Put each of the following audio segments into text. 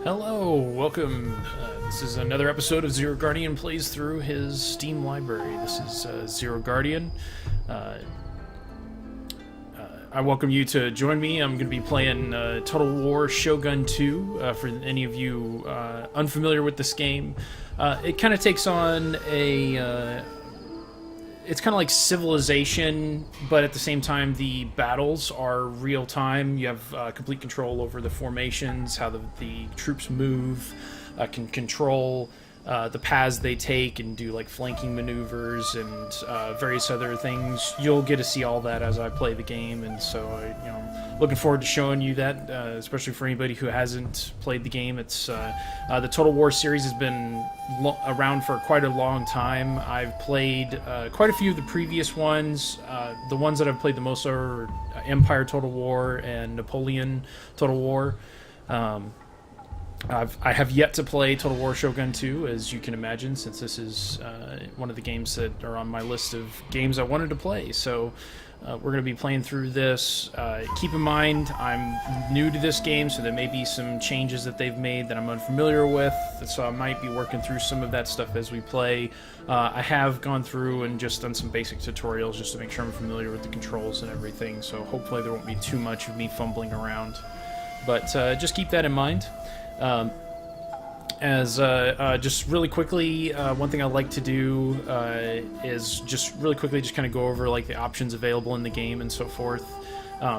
Hello, welcome. This is another episode of ZeroGuardian plays through his Steam library. This is ZeroGuardian. Uh, I welcome you to join me. I'm going to be playing Total War Shogun 2. For any of you unfamiliar with this game, it kind of takes on a... it's kind of like Civilization, but at the same time, the battles are real time. You have complete control over the formations, how the troops move, can control the paths they take, and do like flanking maneuvers and various other things. You'll get to see all that as I play the game, and so I'm looking forward to showing you that, especially for anybody who hasn't played the game. It's the Total War series has been around for quite a long time. I've played quite a few of the previous ones. The ones that I've played the most are Empire Total War and Napoleon Total War. I have yet to play Total War Shogun 2, as you can imagine, since this is one of the games that are on my list of games I wanted to play. So we're going to be playing through this. Keep in mind, I'm new to this game, so there may be some changes that they've made that I'm unfamiliar with, so I might be working through some of that stuff as we play. I have gone through and just done some basic tutorials just to make sure I'm familiar with the controls and everything, so hopefully there won't be too much of me fumbling around. But just keep that in mind. Just really quickly, one thing I'd like to do is just really quickly just kind of go over like the options available in the game and so forth.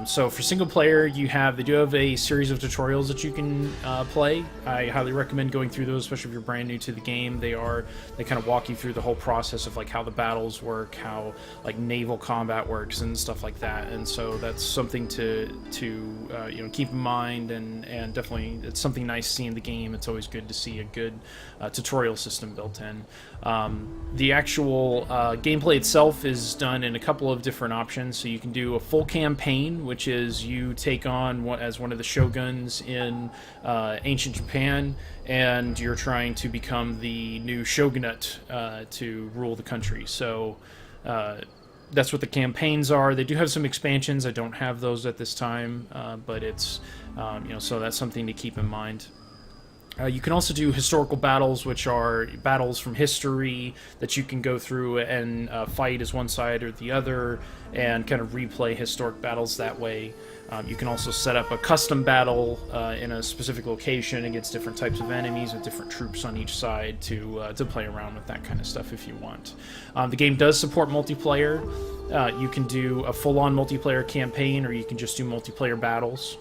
So for single player, they do have a series of tutorials that you can play. I highly recommend going through those, especially if you're brand new to the game. They kind of walk you through the whole process of like how the battles work, how like naval combat works and stuff like that. And so that's something to keep in mind, and definitely it's something nice seeing the game. It's always good to see a good tutorial system built in. The actual gameplay itself is done in a couple of different options. So you can do a full campaign, which is you take on as one of the shoguns in ancient Japan, and you're trying to become the new shogunate to rule the country. So that's what the campaigns are. They do have some expansions. I don't have those at this time, but it's so that's something to keep in mind. You can also do historical battles, which are battles from history that you can go through and fight as one side or the other, and kind of replay historic battles that way. You can also set up a custom battle in a specific location against different types of enemies with different troops on each side to play around with that kind of stuff if you want. The game does support multiplayer. You can do a full-on multiplayer campaign, or you can just do multiplayer battles.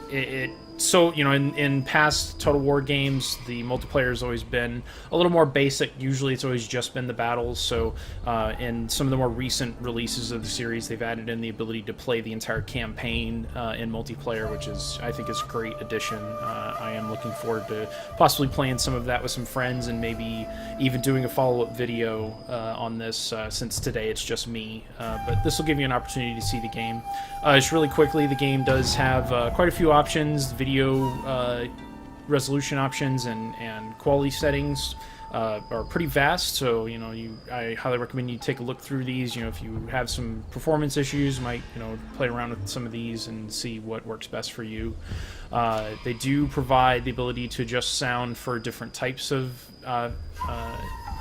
In past Total War games, the multiplayer has always been a little more basic. Usually it's always just been the battles. So in some of the more recent releases of the series, they've added in the ability to play the entire campaign in multiplayer, which I think is a great addition. I am looking forward to possibly playing some of that with some friends, and maybe even doing a follow-up video on this, since today it's just me. But this will give you an opportunity to see the game. Just really quickly, the game does have quite a few options. Video resolution options and quality settings are pretty vast, so I highly recommend you take a look through these. If you have some performance issues, you might play around with some of these and see what works best for you. They do provide the ability to adjust sound for different types of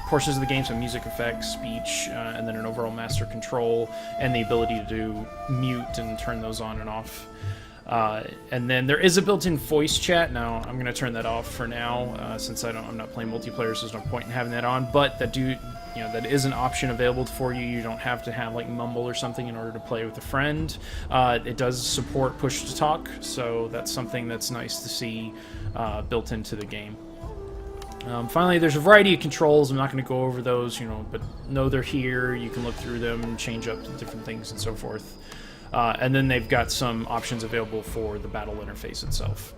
portions of the game, so music effects, speech, and then an overall master control, and the ability to do mute and turn those on and off. And then there is a built-in voice chat. Now I'm going to turn that off for now, since I'm not playing multiplayer, so there's no point in having that on. But that is an option available for you. You don't have to have like Mumble or something in order to play with a friend. It does support push to talk, so that's something that's nice to see built into the game. Finally, there's a variety of controls. I'm not going to go over those, but know they're here. You can look through them and change up different things and so forth. And then they've got some options available for the battle interface itself.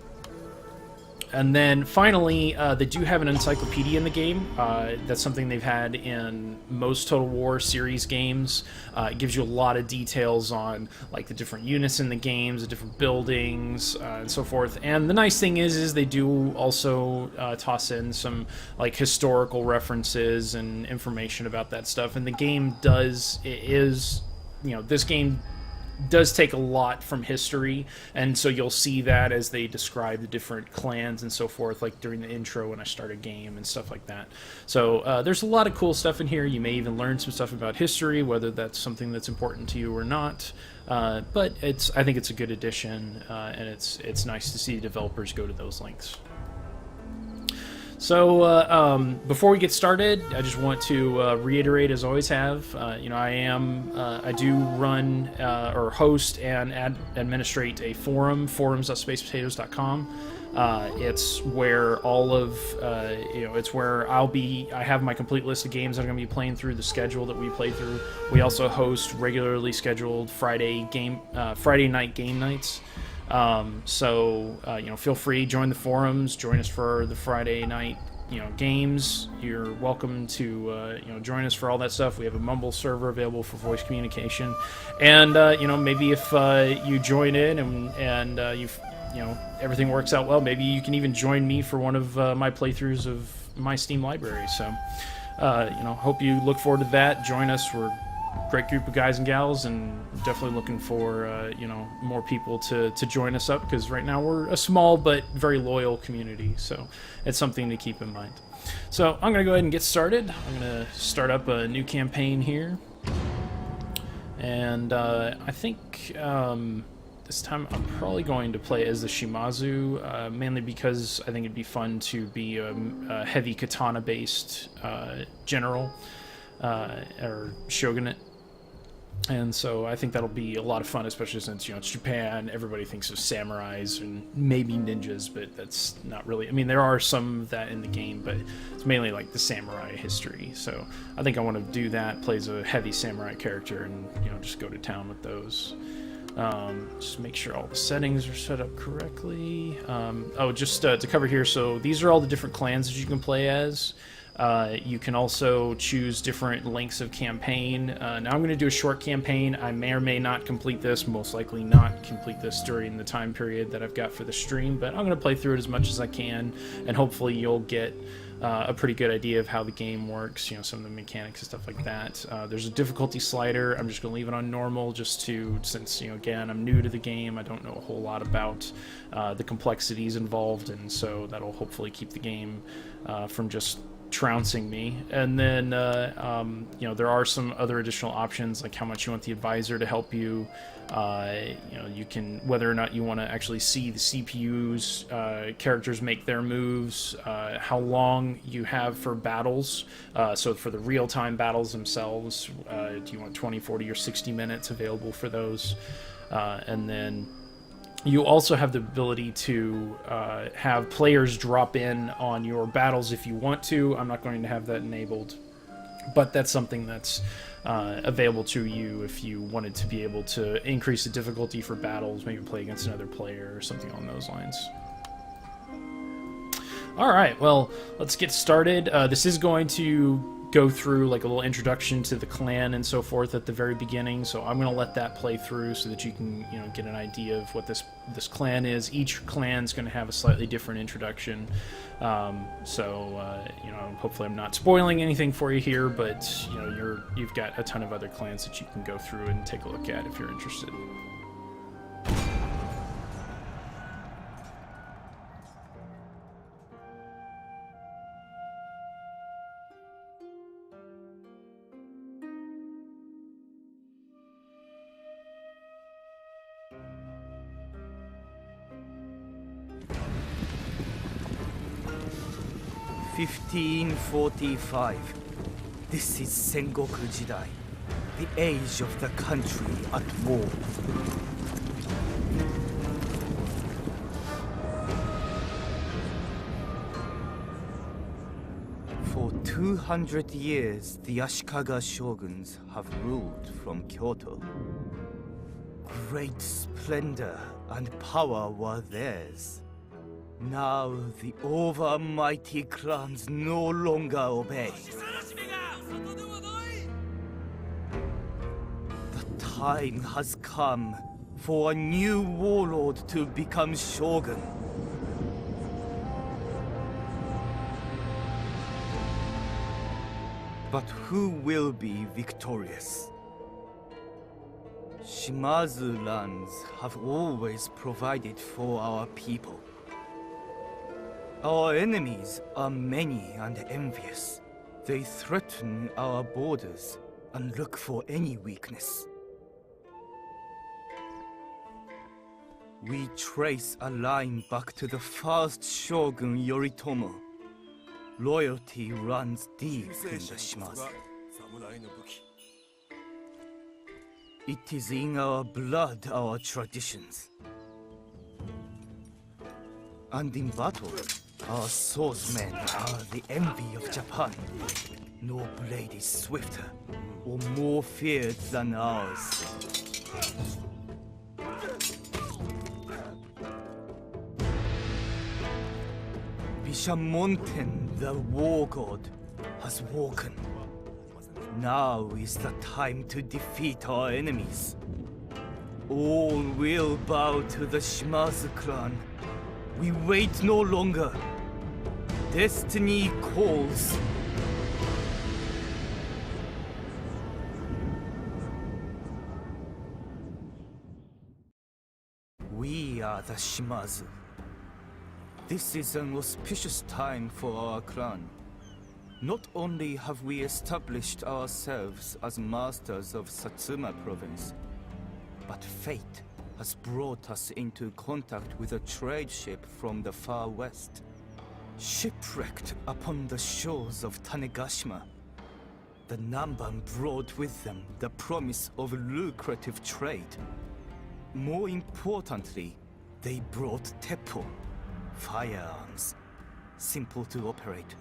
And then finally, they do have an encyclopedia in the game. That's something they've had in most Total War series games. It gives you a lot of details on like the different units in the games, the different buildings, and so forth. And the nice thing is they do also toss in some like historical references and information about that stuff. And the game this game does take a lot from history, and so you'll see that as they describe the different clans and so forth, like during the intro when I start a game and stuff like that. So there's a lot of cool stuff in here. You may even learn some stuff about history, whether that's something that's important to you or not. But I think it's a good addition, and it's nice to see developers go to those lengths. So before we get started, I just want to reiterate, as I always have, I do run or host and administrate a forum, forums.spacepotatoes.com. It's where all of, it's where I have my complete list of games that I'm going to be playing through, the schedule that we play through. We also host regularly scheduled Friday night game nights. Feel free, join the forums, join us for the Friday night, games. You're welcome to, join us for all that stuff. We have a Mumble server available for voice communication. And, maybe if you join in and everything works out well, maybe you can even join me for one of my playthroughs of my Steam library. So, hope you look forward to that. Join us. We're a great group of guys and gals, and definitely looking for, more people to join us up, because right now we're a small but very loyal community. So it's something to keep in mind. So I'm going to go ahead and get started. I'm going to start up a new campaign here. And I think this time I'm probably going to play as the Shimazu, mainly because I think it'd be fun to be a heavy katana-based general, or shogunate. And so I think that'll be a lot of fun, especially since, it's Japan. Everybody thinks of samurais and maybe ninjas, but that's not really... I mean, there are some of that in the game, but it's mainly like the samurai history. So I think I want to do that, play as a heavy samurai character, and, just go to town with those. Just make sure all the settings are set up correctly. To cover here, so these are all the different clans that you can play as. You can also choose different lengths of campaign. Now I'm going to do a short campaign. I may or may not complete this, most likely not complete this during the time period that I've got for the stream, but I'm going to play through it as much as I can, and hopefully you'll get a pretty good idea of how the game works, some of the mechanics and stuff like that. There's a difficulty slider. I'm just going to leave it on normal since, again, I'm new to the game. I don't know a whole lot about the complexities involved, and so that'll hopefully keep the game from just trouncing me. And then there are some other additional options, like how much you want the advisor to help you. You can, whether or not you want to actually see the CPU's characters make their moves, how long you have for battles, so for the real-time battles themselves, do you want 20, 40, or 60 minutes available for those? And then you also have the ability to have players drop in on your battles if you want to. I'm not going to have that enabled, but that's something that's available to you if you wanted to be able to increase the difficulty for battles, maybe play against another player or something on those lines. Alright, well, let's get started. This is going to go through like a little introduction to the clan and so forth at the very beginning, so I'm going to let that play through so that you can get an idea of what this clan is. Each clan's going to have a slightly different introduction, hopefully I'm not spoiling anything for you here, but you've got a ton of other clans that you can go through and take a look at if you're interested. (1545). This is Sengoku Jidai, the age of the country at war. For 200 years, the Ashikaga shoguns have ruled from Kyoto. Great splendor and power were theirs. Now the overmighty clans no longer obey. The time has come for a new warlord to become shogun. But who will be victorious? Shimazu lands have always provided for our people. Our enemies are many and envious. They threaten our borders and look for any weakness. We trace a line back to the first Shogun Yoritomo. Loyalty runs deep in the Shimazu. It is in our blood, our traditions. And in battle, our swordsmen are the envy of Japan. No blade is swifter or more feared than ours. Bishamonten, the war god, has woken. Now is the time to defeat our enemies. All will bow to the Shimazu clan. We wait no longer. Destiny calls. We are the Shimazu. This is an auspicious time for our clan. Not only have we established ourselves as masters of Satsuma province, but fate has brought us into contact with a trade ship from the far west. Shipwrecked upon the shores of Tanegashima, the Namban brought with them the promise of lucrative trade. More importantly, they brought teppo, firearms, simple to operate,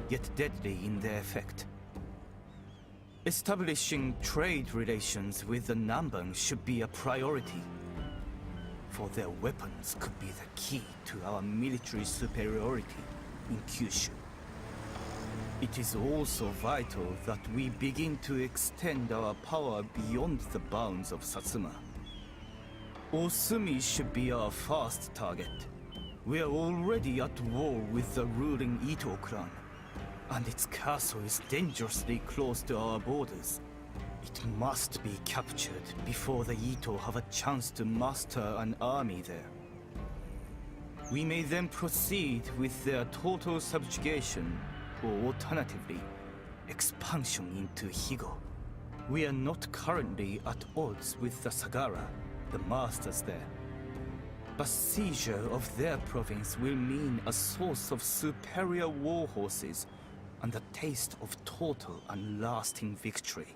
yet deadly in their effect. Establishing trade relations with the Namban should be a priority, for their weapons could be the key to our military superiority in Kyushu. It is also vital that we begin to extend our power beyond the bounds of Satsuma. Osumi should be our first target. We are already at war with the ruling Ito clan, and its castle is dangerously close to our borders. It must be captured before the Ito have a chance to muster an army there. We may then proceed with their total subjugation, or alternatively, expansion into Higo. We are not currently at odds with the Sagara, the masters there. But seizure of their province will mean a source of superior war horses and a taste of total and lasting victory.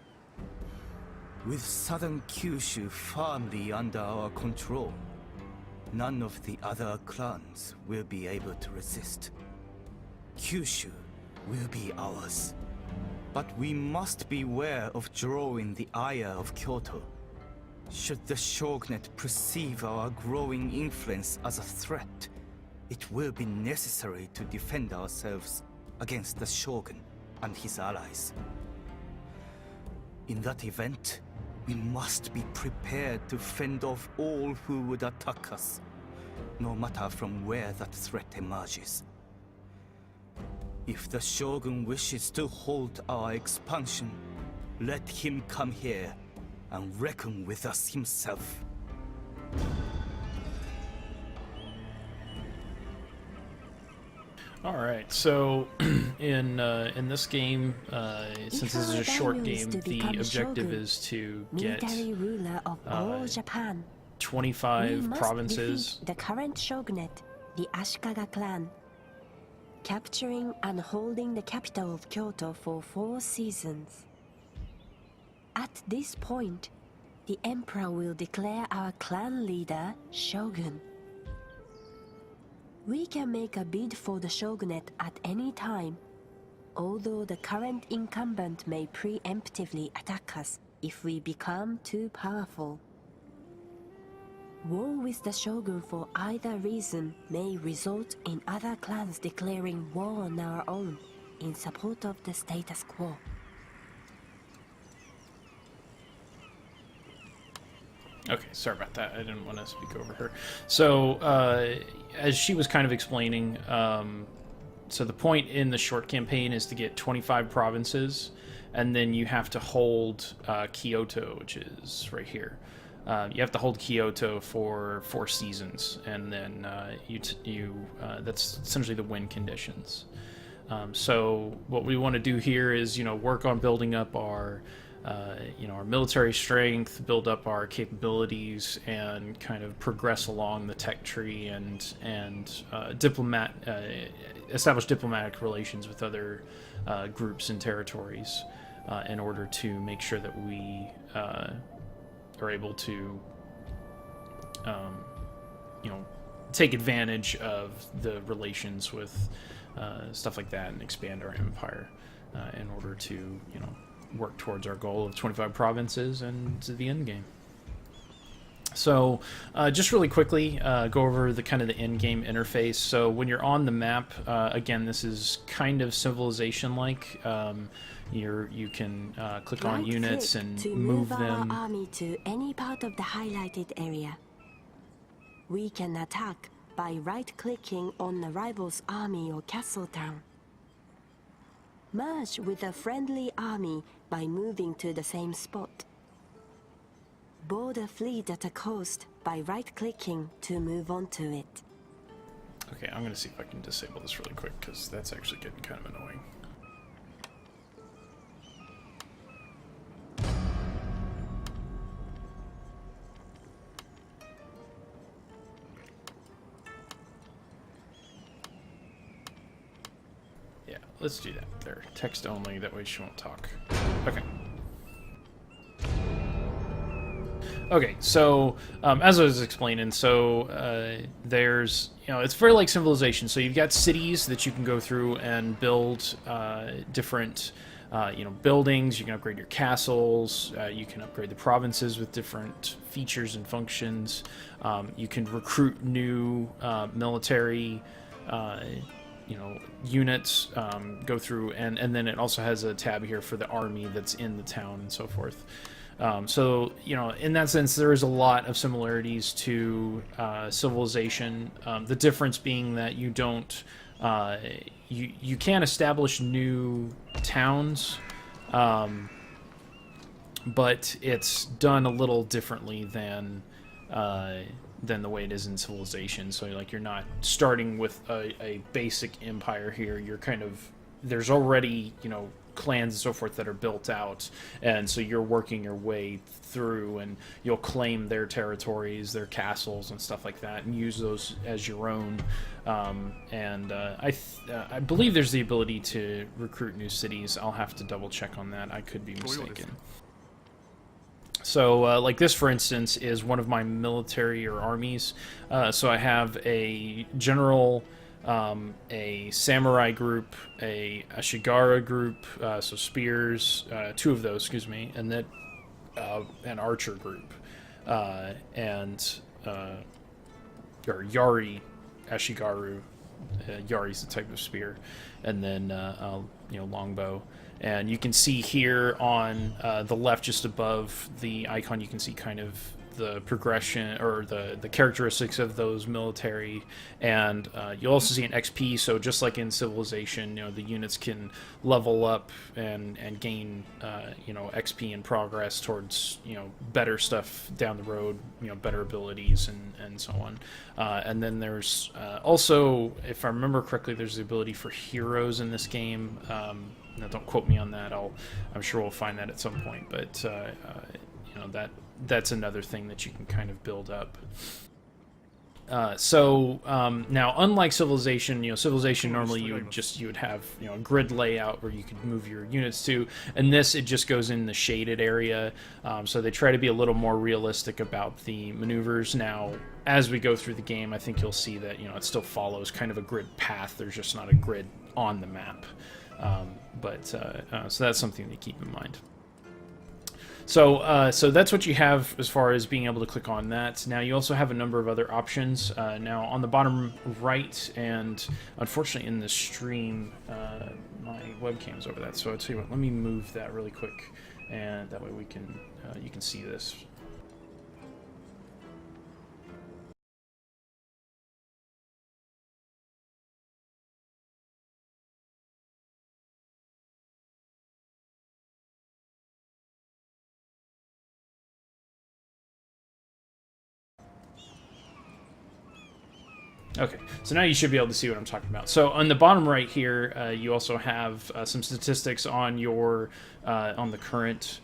With southern Kyushu firmly under our control, none of the other clans will be able to resist. Kyushu will be ours. But we must beware of drawing the ire of Kyoto. Should the shogunate perceive our growing influence as a threat, it will be necessary to defend ourselves against the shogun and his allies. In that event, we must be prepared to fend off all who would attack us, no matter from where that threat emerges. If the shogun wishes to halt our expansion, let him come here and reckon with us himself. All right, so in this game, since this is a short game, the objective is to get ruler of all Japan. 25 provinces. The current shogunate, the Ashikaga clan, capturing and holding the capital of Kyoto for 4 seasons. At this point, the emperor will declare our clan leader Shogun. We can make a bid for the shogunate at any time, although the current incumbent may preemptively attack us if we become too powerful. War with the shogun for either reason may result in other clans declaring war on our own in support of the status quo. Okay, sorry about that. I didn't want to speak over her. So, as she was kind of explaining, so the point in the short campaign is to get 25 provinces, and then you have to hold Kyoto, which is right here. you have to hold Kyoto for 4 seasons, and then that's essentially the win conditions. So what we want to do here is, work on building up our our military strength, build up our capabilities, and kind of progress along the tech tree, and establish diplomatic relations with other groups and territories in order to make sure that we are able to take advantage of the relations with stuff like that and expand our empire in order to work towards our goal of 25 provinces and to the end game. So just really quickly go over the kind of the end game interface. So when you're on the map, again, this is kind of civilization like. You can click on units and move them. Our army to any part of the highlighted area. We can attack by right-clicking on the rival's army or castle town. Merge with a friendly army by moving to the same spot. Board a fleet at a coast by right-clicking to move on to it. Okay, I'm going to see if I can disable this really quick, because that's actually getting kind of annoying. Yeah, let's do that. There, text only, that way she won't talk. Okay. Okay, so as I was explaining, so there's, it's very like Civilization. So you've got cities that you can go through and build different, buildings. You can upgrade your castles. You can upgrade the provinces with different features and functions. You can recruit new military, units. Go through, and then it also has a tab here for the army that's in the town and so forth. So, in that sense, there is a lot of similarities to Civilization. The difference being that you don't, you can establish new towns, but it's done a little differently than the way it is in Civilization. So, like, you're not starting with a basic empire here. You're kind of, there's already, clans and so forth that are built out, and so you're working your way through, and you'll claim their territories, their castles and stuff like that, and use those as your own. I believe there's the ability to recruit new cities. I'll have to double check on that. I could be mistaken. So like this, for instance, is one of my military or armies. So I have a general, a samurai group, a Ashigara group, so spears, 2 of those, excuse me, and then an archer group, or Yari Ashigaru. Yari's the type of spear, and then longbow. And you can see here on the left, just above the icon, you can see kind of the progression or the characteristics of those military, and you'll also see an XP. So just like in Civilization, the units can level up and gain XP and progress towards better stuff down the road, better abilities and so on. And then there's also, if I remember correctly, there's the ability for heroes in this game. Now don't quote me on that. I'm sure we'll find that at some point, but that's another thing that you can kind of build up. Now, unlike Civilization, Civilization normally you would have a grid layout where you could move your units to, and this, it just goes in the shaded area. So they try to be a little more realistic about the maneuvers. Now, as we go through the game, I think you'll see that it still follows kind of a grid path. There's just not a grid on the map. So that's something to keep in mind. So that's what you have as far as being able to click on that. Now you also have a number of other options. Now on the bottom right, and unfortunately in the stream, my webcam's over that. So I'll tell you what, let me move that really quick, and that way we can you can see this. Okay, so now you should be able to see what I'm talking about. So on the bottom right here, you also have some statistics on your on the current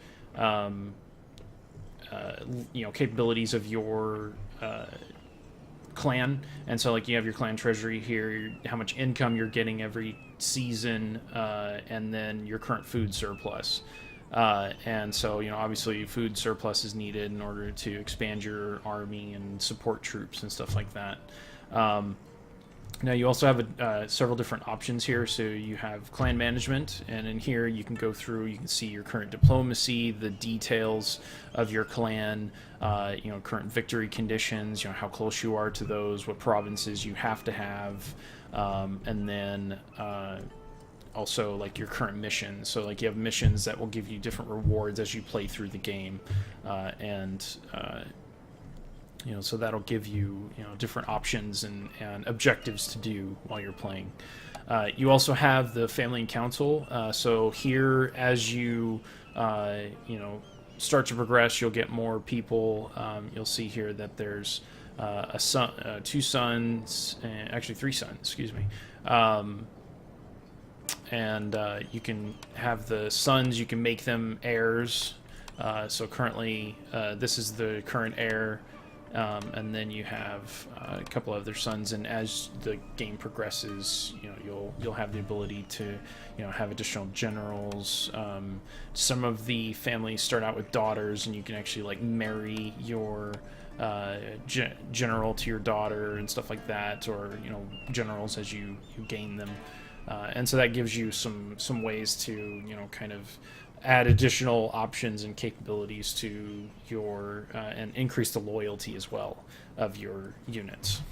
capabilities of your clan. And so like you have your clan treasury here, how much income you're getting every season, and then your current food surplus. And so, obviously food surplus is needed in order to expand your army and support troops and stuff like that. Now you also have several different options here. So you have clan management, and in here you can go through, you can see your current diplomacy, the details of your clan, current victory conditions, how close you are to those, what provinces you have to have, and then also like your current missions. So like you have missions that will give you different rewards as you play through the game, so that'll give you different options and objectives to do while you're playing. You also have the family and council. So here, as you start to progress, you'll get more people. You'll see here that there's a son, two sons, actually 3 sons. Excuse me. And you can have the sons. You can make them heirs. So currently, this is the current heir. And then you have a couple other sons, and as the game progresses, you'll have the ability to have additional generals. Some of the families start out with daughters, and you can actually like marry your general to your daughter and stuff like that, or generals as you gain them. And so that gives you some ways to kind of add additional options and capabilities to your and increase the loyalty as well of your units.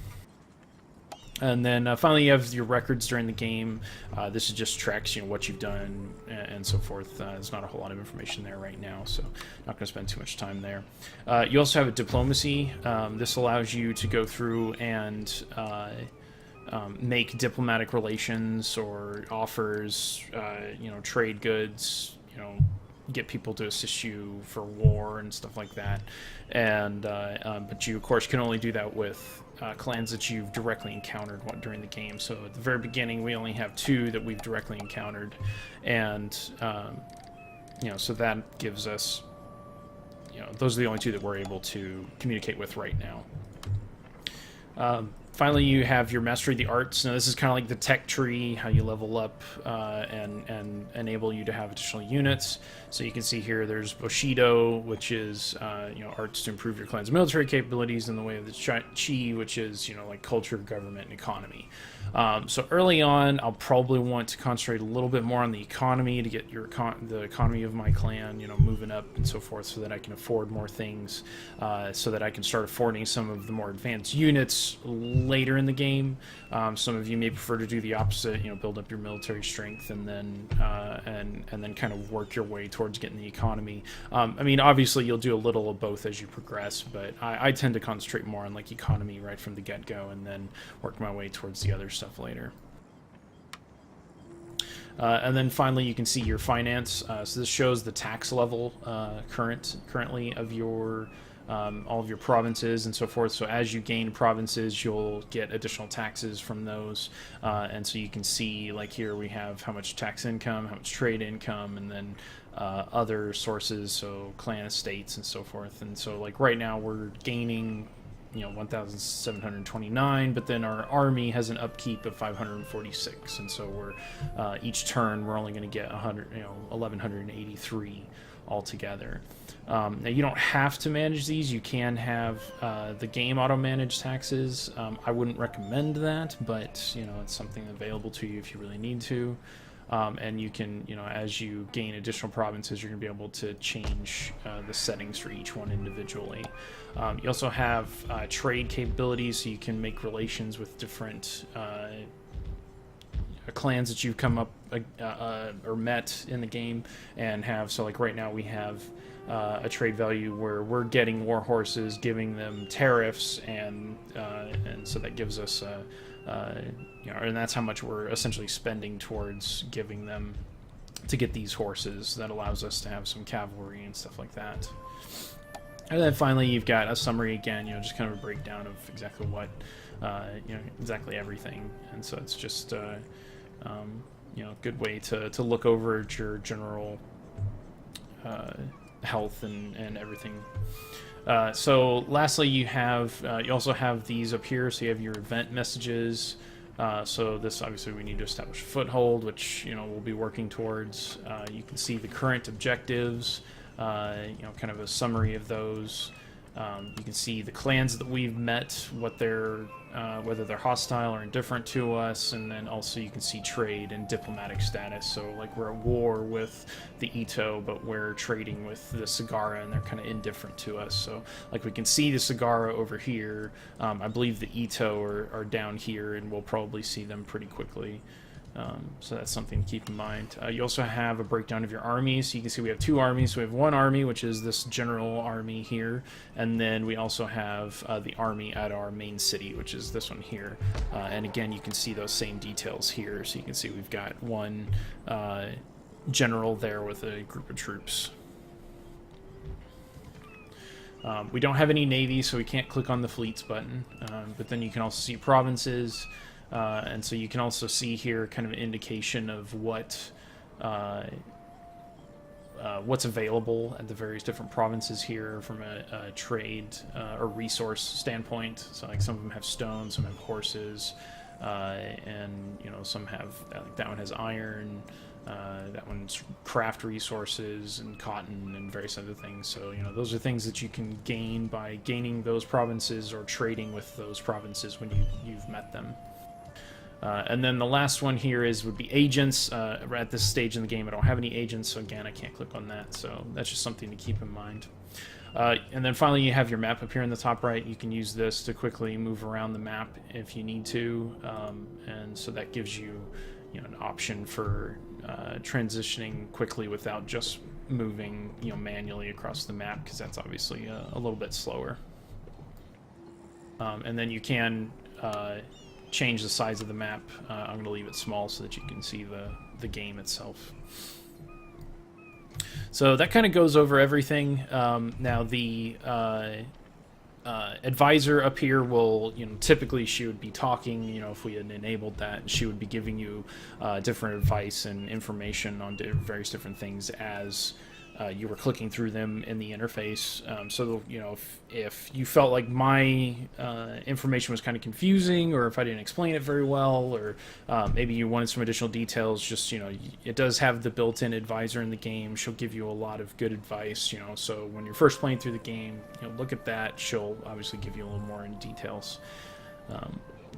And then finally, you have your records during the game. This is just tracks what you've done and so forth. There's not a whole lot of information there right now, so not going to spend too much time there. You also have a diplomacy. This allows you to go through and make diplomatic relations or offers, trade goods, get people to assist you for war and stuff like that. And but you of course can only do that with clans that you've directly encountered during the game. So at the very beginning we only have 2 that we've directly encountered, and so that gives us those are the only 2 that we're able to communicate with right now. Finally, you have your Mastery of the Arts. Now, this is kind of like the tech tree, how you level up and enable you to have additional units. So you can see here there's Bushido, which is arts to improve your clan's military capabilities, in the way of the Chi, which is like culture, government, and economy. So early on, I'll probably want to concentrate a little bit more on the economy to get the economy of my clan moving up and so forth, so that I can afford more things, so that I can start affording some of the more advanced units later in the game. Some of you may prefer to do the opposite, build up your military strength and then kind of work your way towards getting the economy. Obviously you'll do a little of both as you progress, but I tend to concentrate more on like economy right from the get-go, and then work my way towards the other stuff later. And then finally you can see your finance. So this shows the tax level currently of your all of your provinces and so forth. So as you gain provinces, you'll get additional taxes from those, and so you can see like here we have how much tax income, how much trade income, and then other sources, so clan estates and so forth. And so like right now we're gaining 1,729, but then our army has an upkeep of 546, and so we're each turn we're only going to get 1,183 altogether. Now you don't have to manage these. You can have the game auto-manage taxes. I wouldn't recommend that, but it's something available to you if you really need to. And you can, as you gain additional provinces, you're going to be able to change the settings for each one individually. You also have trade capabilities, so you can make relations with different clans that you've come up or met in the game and have. So like right now we have a trade value where we're getting war horses, giving them tariffs, and so that gives us and that's how much we're essentially spending towards giving them to get these horses. That allows us to have some cavalry and stuff like that. And then finally you've got a summary again, just kind of a breakdown of exactly what you know, exactly everything. And so it's just you know, a good way to look over your general health and everything. So lastly, you also have these up here. So you have your event messages. So this, obviously, we need to establish a foothold, which, you know, we'll be working towards. You can see the current objectives, you know, kind of a summary of those. You can see the clans that we've met, what they're, whether they're hostile or indifferent to us, and then also you can see trade and diplomatic status. So, like, we're at war with the Ito, but we're trading with the Sagara, and they're kind of indifferent to us. So, like, we can see the Sagara over here. I believe the Ito are down here, and we'll probably see them pretty quickly. So that's something to keep in mind. You also have a breakdown of your armies. So you can see we have two armies. So we have one army, which is this general army here, and then we also have the army at our main city, which is this one here. And again, you can see those same details here. So you can see we've got one general there with a group of troops. We don't have any navy, so we can't click on the fleets button, but then you can also see provinces. And so you can also see here kind of an indication of what's available at the various different provinces here from a trade or resource standpoint. So like some of them have stone, some have horses, and you know, some have, like that one has iron, that one's craft resources and cotton and various other things. So you know, those are things that you can gain by gaining those provinces or trading with those provinces when you've met them. And then the last one here would be agents. At this stage in the game, I don't have any agents, so again, I can't click on that. So that's just something to keep in mind. And then finally, you have your map up here in the top right. You can use this to quickly move around the map if you need to, and so that gives you, you know, an option for transitioning quickly without just moving, you know, manually across the map, because that's obviously a little bit slower. And then you can change the size of the map. I'm going to leave it small so that you can see the game itself. So that kind of goes over everything. Now the advisor up here will, you know, typically she would be talking, you know, if we had enabled that, she would be giving you different advice and information on various different things as you were clicking through them in the interface. So, you know, if you felt like my information was kind of confusing, or if I didn't explain it very well, or maybe you wanted some additional details, just, you know, it does have the built-in advisor in the game. She'll give you a lot of good advice, you know, so when you're first playing through the game, you know, look at that. She'll obviously give you a little more in details.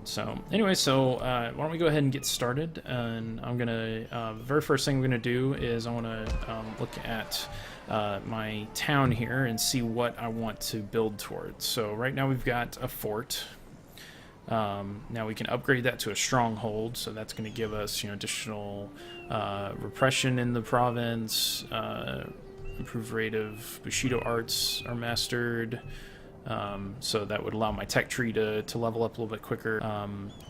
So anyway, why don't we go ahead and get started, and I'm gonna the very first thing I'm gonna do is I want to look at my town here and see what I want to build towards. So right now we've got a fort. Now we can upgrade that to a stronghold, so that's going to give us, you know, additional repression in the province, improved rate of Bushido arts are mastered. So that would allow my tech tree to level up a little bit quicker.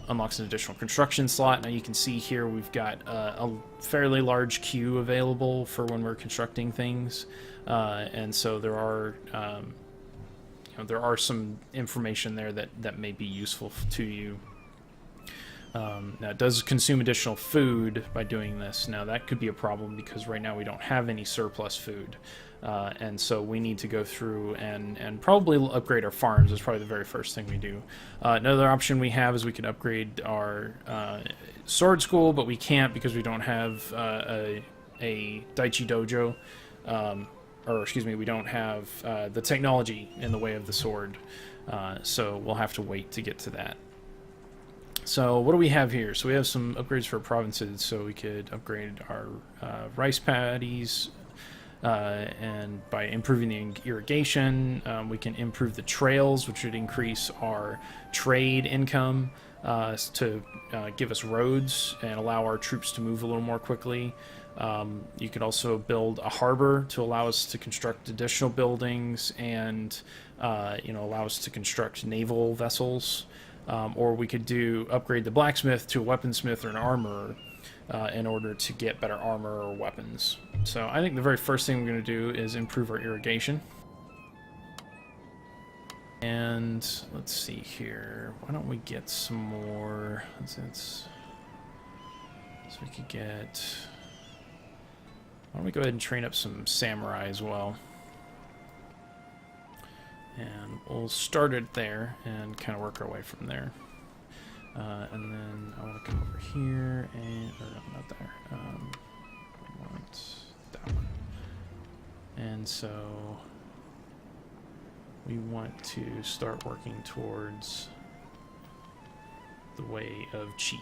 Unlocks an additional construction slot. Now you can see here we've got a fairly large queue available for when we're constructing things, and so there are you know, there are some information there that may be useful to you. Now it does consume additional food by doing this. Now that could be a problem because right now we don't have any surplus food. And so we need to go through and probably upgrade our farms. Is probably the very first thing we do. Another option we have is we can upgrade our sword school, but we can't because we don't have a Daichi Dojo. Or excuse me, we don't have the technology in the way of the sword. So we'll have to wait to get to that. So what do we have here? So we have some upgrades for provinces. So we could upgrade our rice paddies. And by improving the irrigation, we can improve the trails, which would increase our trade income to give us roads and allow our troops to move a little more quickly. You could also build a harbor to allow us to construct additional buildings and you know, allow us to construct naval vessels. Or we could upgrade the blacksmith to a weaponsmith or an armorer. In order to get better armor or weapons. So I think the very first thing we're going to do is improve our irrigation. And let's see here. Why don't we get some more? So we could get. Why don't we go ahead and train up some samurai as well? And we'll start it there and kind of work our way from there. And then I want to come over here and, or no, not there. I want that one. And so we want to start working towards the way of chi.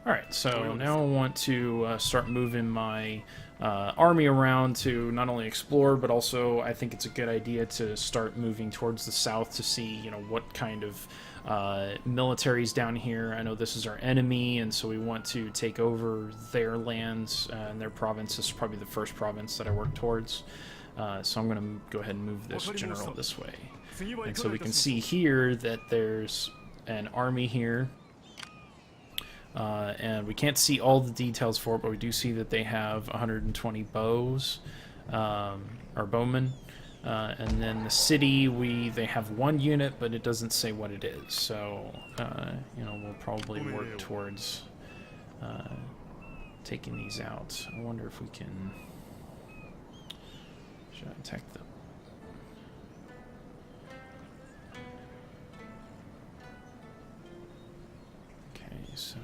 Alright, so now I want to start moving my army around to not only explore, but also I think it's a good idea to start moving towards the south to see, you know, what kind of military's down here. I know this is our enemy, and so we want to take over their lands and their province. This is probably the first province that I work towards. So I'm going to go ahead and move this general this way. And so we can see here that there's an army here. And we can't see all the details for it, but we do see that they have 120 bows, or bowmen. And then the city, they have one unit, but it doesn't say what it is. So, you know, we'll probably work towards taking these out. I wonder if we can... Should I attack them? Okay, so...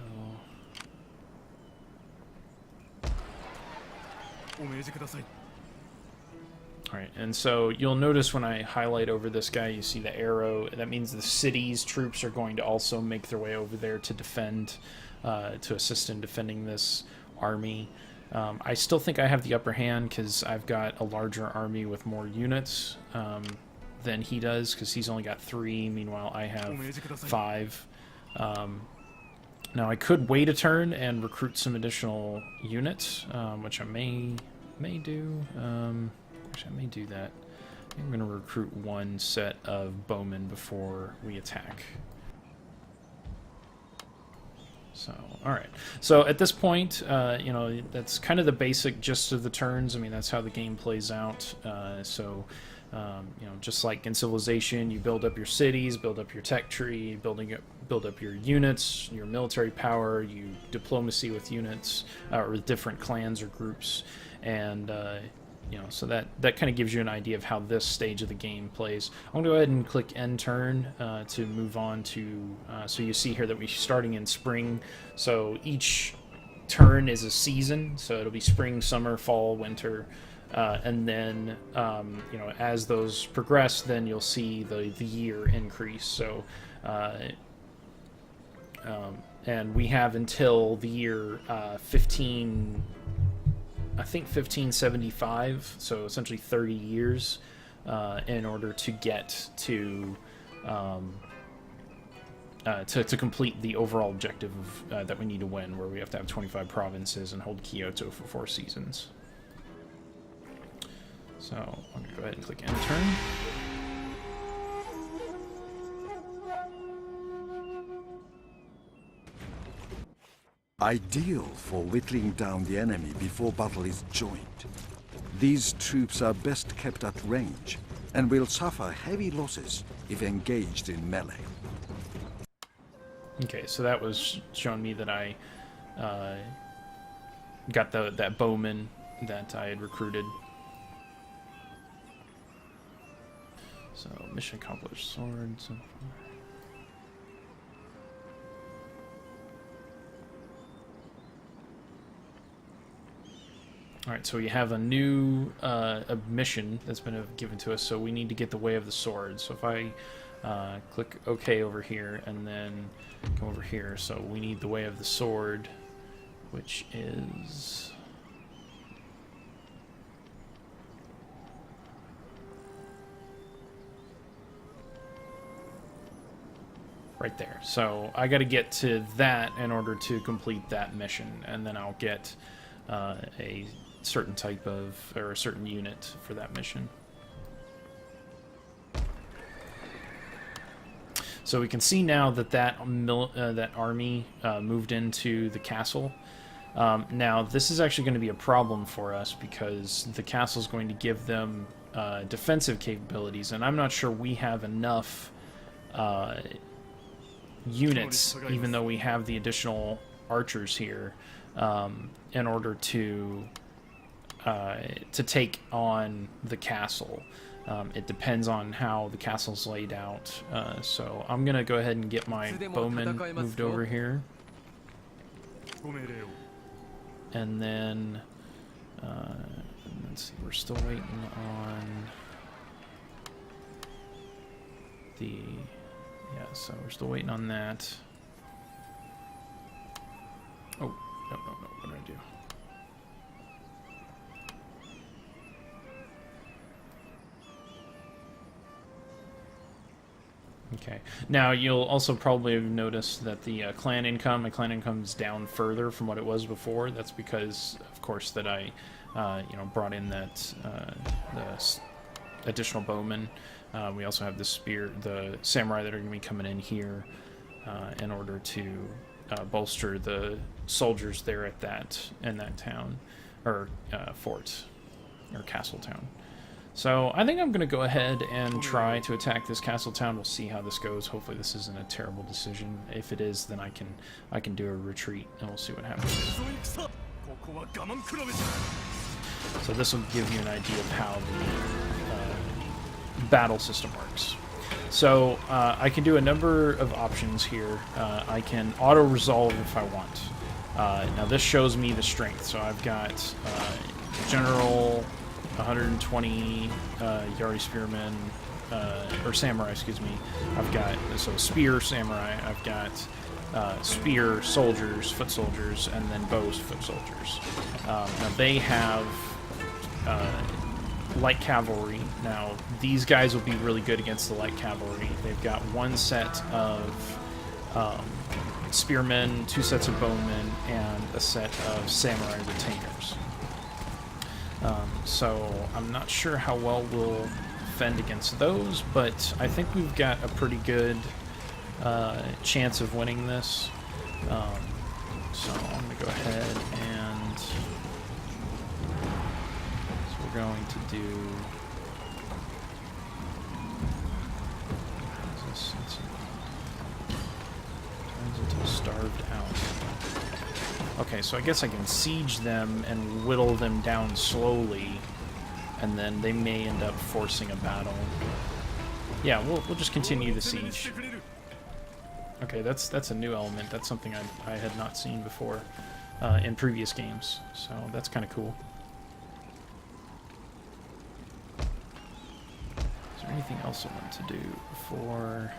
Alright, and so you'll notice when I highlight over this guy, you see the arrow. That means the city's troops are going to also make their way over there to defend, to assist in defending this army. I still think I have the upper hand because I've got a larger army with more units than he does, because he's only got 3, meanwhile I have 5. Now I could wait a turn and recruit some additional units, which I may do. Actually, I may do that. I think I'm going to recruit 1 set of bowmen before we attack. So, alright. So at this point, you know, that's kind of the basic gist of the turns. I mean, that's how the game plays out. You know, just like in Civilization, you build up your cities, build up your tech tree, build up your units, your military power, you diplomacy with units, or with different clans or groups, and you know, so that kind of gives you an idea of how this stage of the game plays. I'm going to go ahead and click end turn to move on to, so you see here that we're starting in spring, so each turn is a season, so it'll be spring, summer, fall, winter, and then, you know, as those progress, then you'll see the year increase. So, and we have until the year 1575, so essentially 30 years, in order to get to complete the overall objective of, that we need to win, where we have to have 25 provinces and hold Kyoto for 4 seasons. So I'm going to go ahead and click end turn. Ideal for whittling down the enemy before battle is joined. These troops are best kept at range and will suffer heavy losses if engaged in melee. Okay, so that was showing me that I got that bowman that I had recruited. So, mission accomplished. Swords. Alright, so we have a new a mission that's been given to us, so we need to get the Way of the Sword. So if I click OK over here and then come over here, so we need the Way of the Sword, which is... right there. So I got to get to that in order to complete that mission, and then I'll get a certain type of, or a certain unit for that mission. So we can see now that that army moved into the castle. Now this is actually going to be a problem for us because the castle is going to give them defensive capabilities, and I'm not sure we have enough units, even though we have the additional archers here, in order to take on the castle. It depends on how the castle's laid out. So I'm gonna go ahead and get my bowmen moved over here, and then let's see. We're still waiting on the so we're still waiting on that. Oh, no, what did I do? Okay. Now, you'll also probably have noticed that the my clan income is down further from what it was before. That's because, of course, that I, brought in that the additional bowmen. We also have the samurai that are going to be coming in here in order to bolster the soldiers there in that town, or fort, or castle town. So I think I'm going to go ahead and try to attack this castle town. We'll see how this goes. Hopefully this isn't a terrible decision. If it is, then I can do a retreat, and we'll see what happens. So this will give you an idea of how the battle system works. So I can do a number of options here. I can auto-resolve if I want. Now this shows me the strength. So I've got general 120 Yari spearmen, or samurai, excuse me. I've got spear samurai. I've got spear soldiers, foot soldiers, and then bows, foot soldiers. Now they have light cavalry. Now these guys will be really good against the light cavalry. They've got one set of spearmen, two sets of bowmen, and a set of samurai retainers. So I'm not sure how well we'll fend against those, but I think we've got a pretty good chance of winning this. So I'm going to go ahead and we're going to do. What is this? Turns into starved out. Okay, so I guess I can siege them and whittle them down slowly, and then they may end up forcing a battle. Yeah, we'll just continue the siege. Okay, that's a new element. That's something I had not seen before in previous games, so that's kind of cool. Is there anything else I want to do before?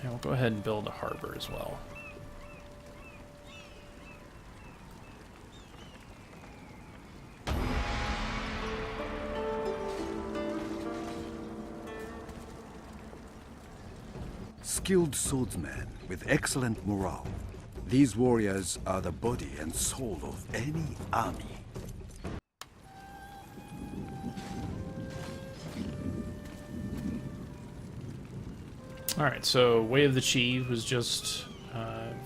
And we'll go ahead and build a harbor as well. Skilled swordsmen with excellent morale. These warriors are the body and soul of any army. Alright, so Way of the Chi was just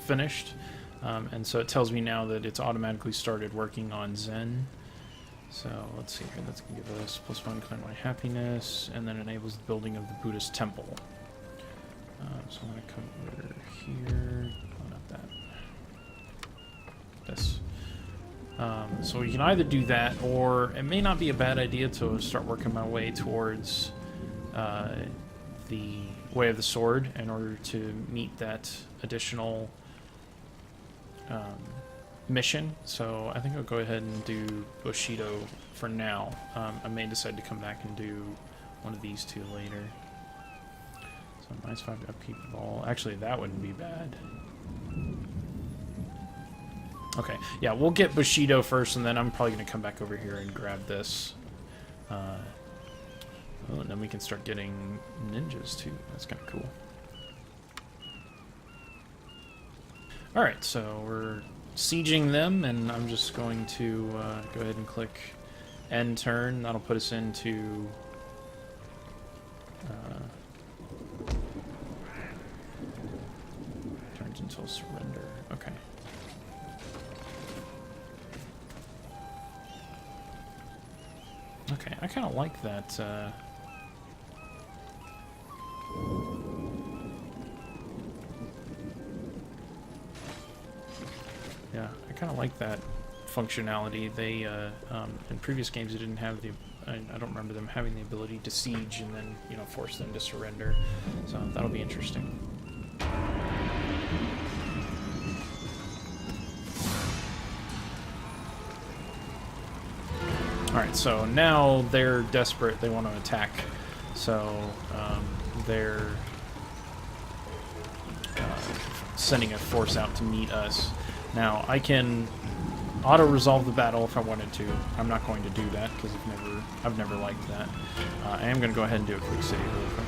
finished, and so it tells me now that it's automatically started working on Zen. So let's see here, that's going to give us +1 clan-wide happiness, and then enables the building of the Buddhist temple. So I'm going to come over here, oh, not that, this. So we can either do that, or it may not be a bad idea to start working my way towards the Way of the Sword in order to meet that additional mission. So I think I'll go ahead and do Bushido for now. I may decide to come back and do one of these two later. So -5 to upkeep the ball. Actually, that wouldn't be bad. Okay, yeah, we'll get Bushido first, and then I'm probably going to come back over here and grab this. Oh, and then we can start getting ninjas too. That's kind of cool. Alright, so we're sieging them, and I'm just going to go ahead and click end turn. That'll put us into turns until surrender. Okay. Okay, I kind of like that. Yeah, I kind of like that functionality. They in previous games, they didn't have the. I don't remember them having the ability to siege and then force them to surrender. So that'll be interesting. Alright, so now they're desperate. They want to attack. So they're sending a force out to meet us. Now, I can auto-resolve the battle if I wanted to. I'm not going to do that because I've never liked that. I am going to go ahead and do a quick save real quick.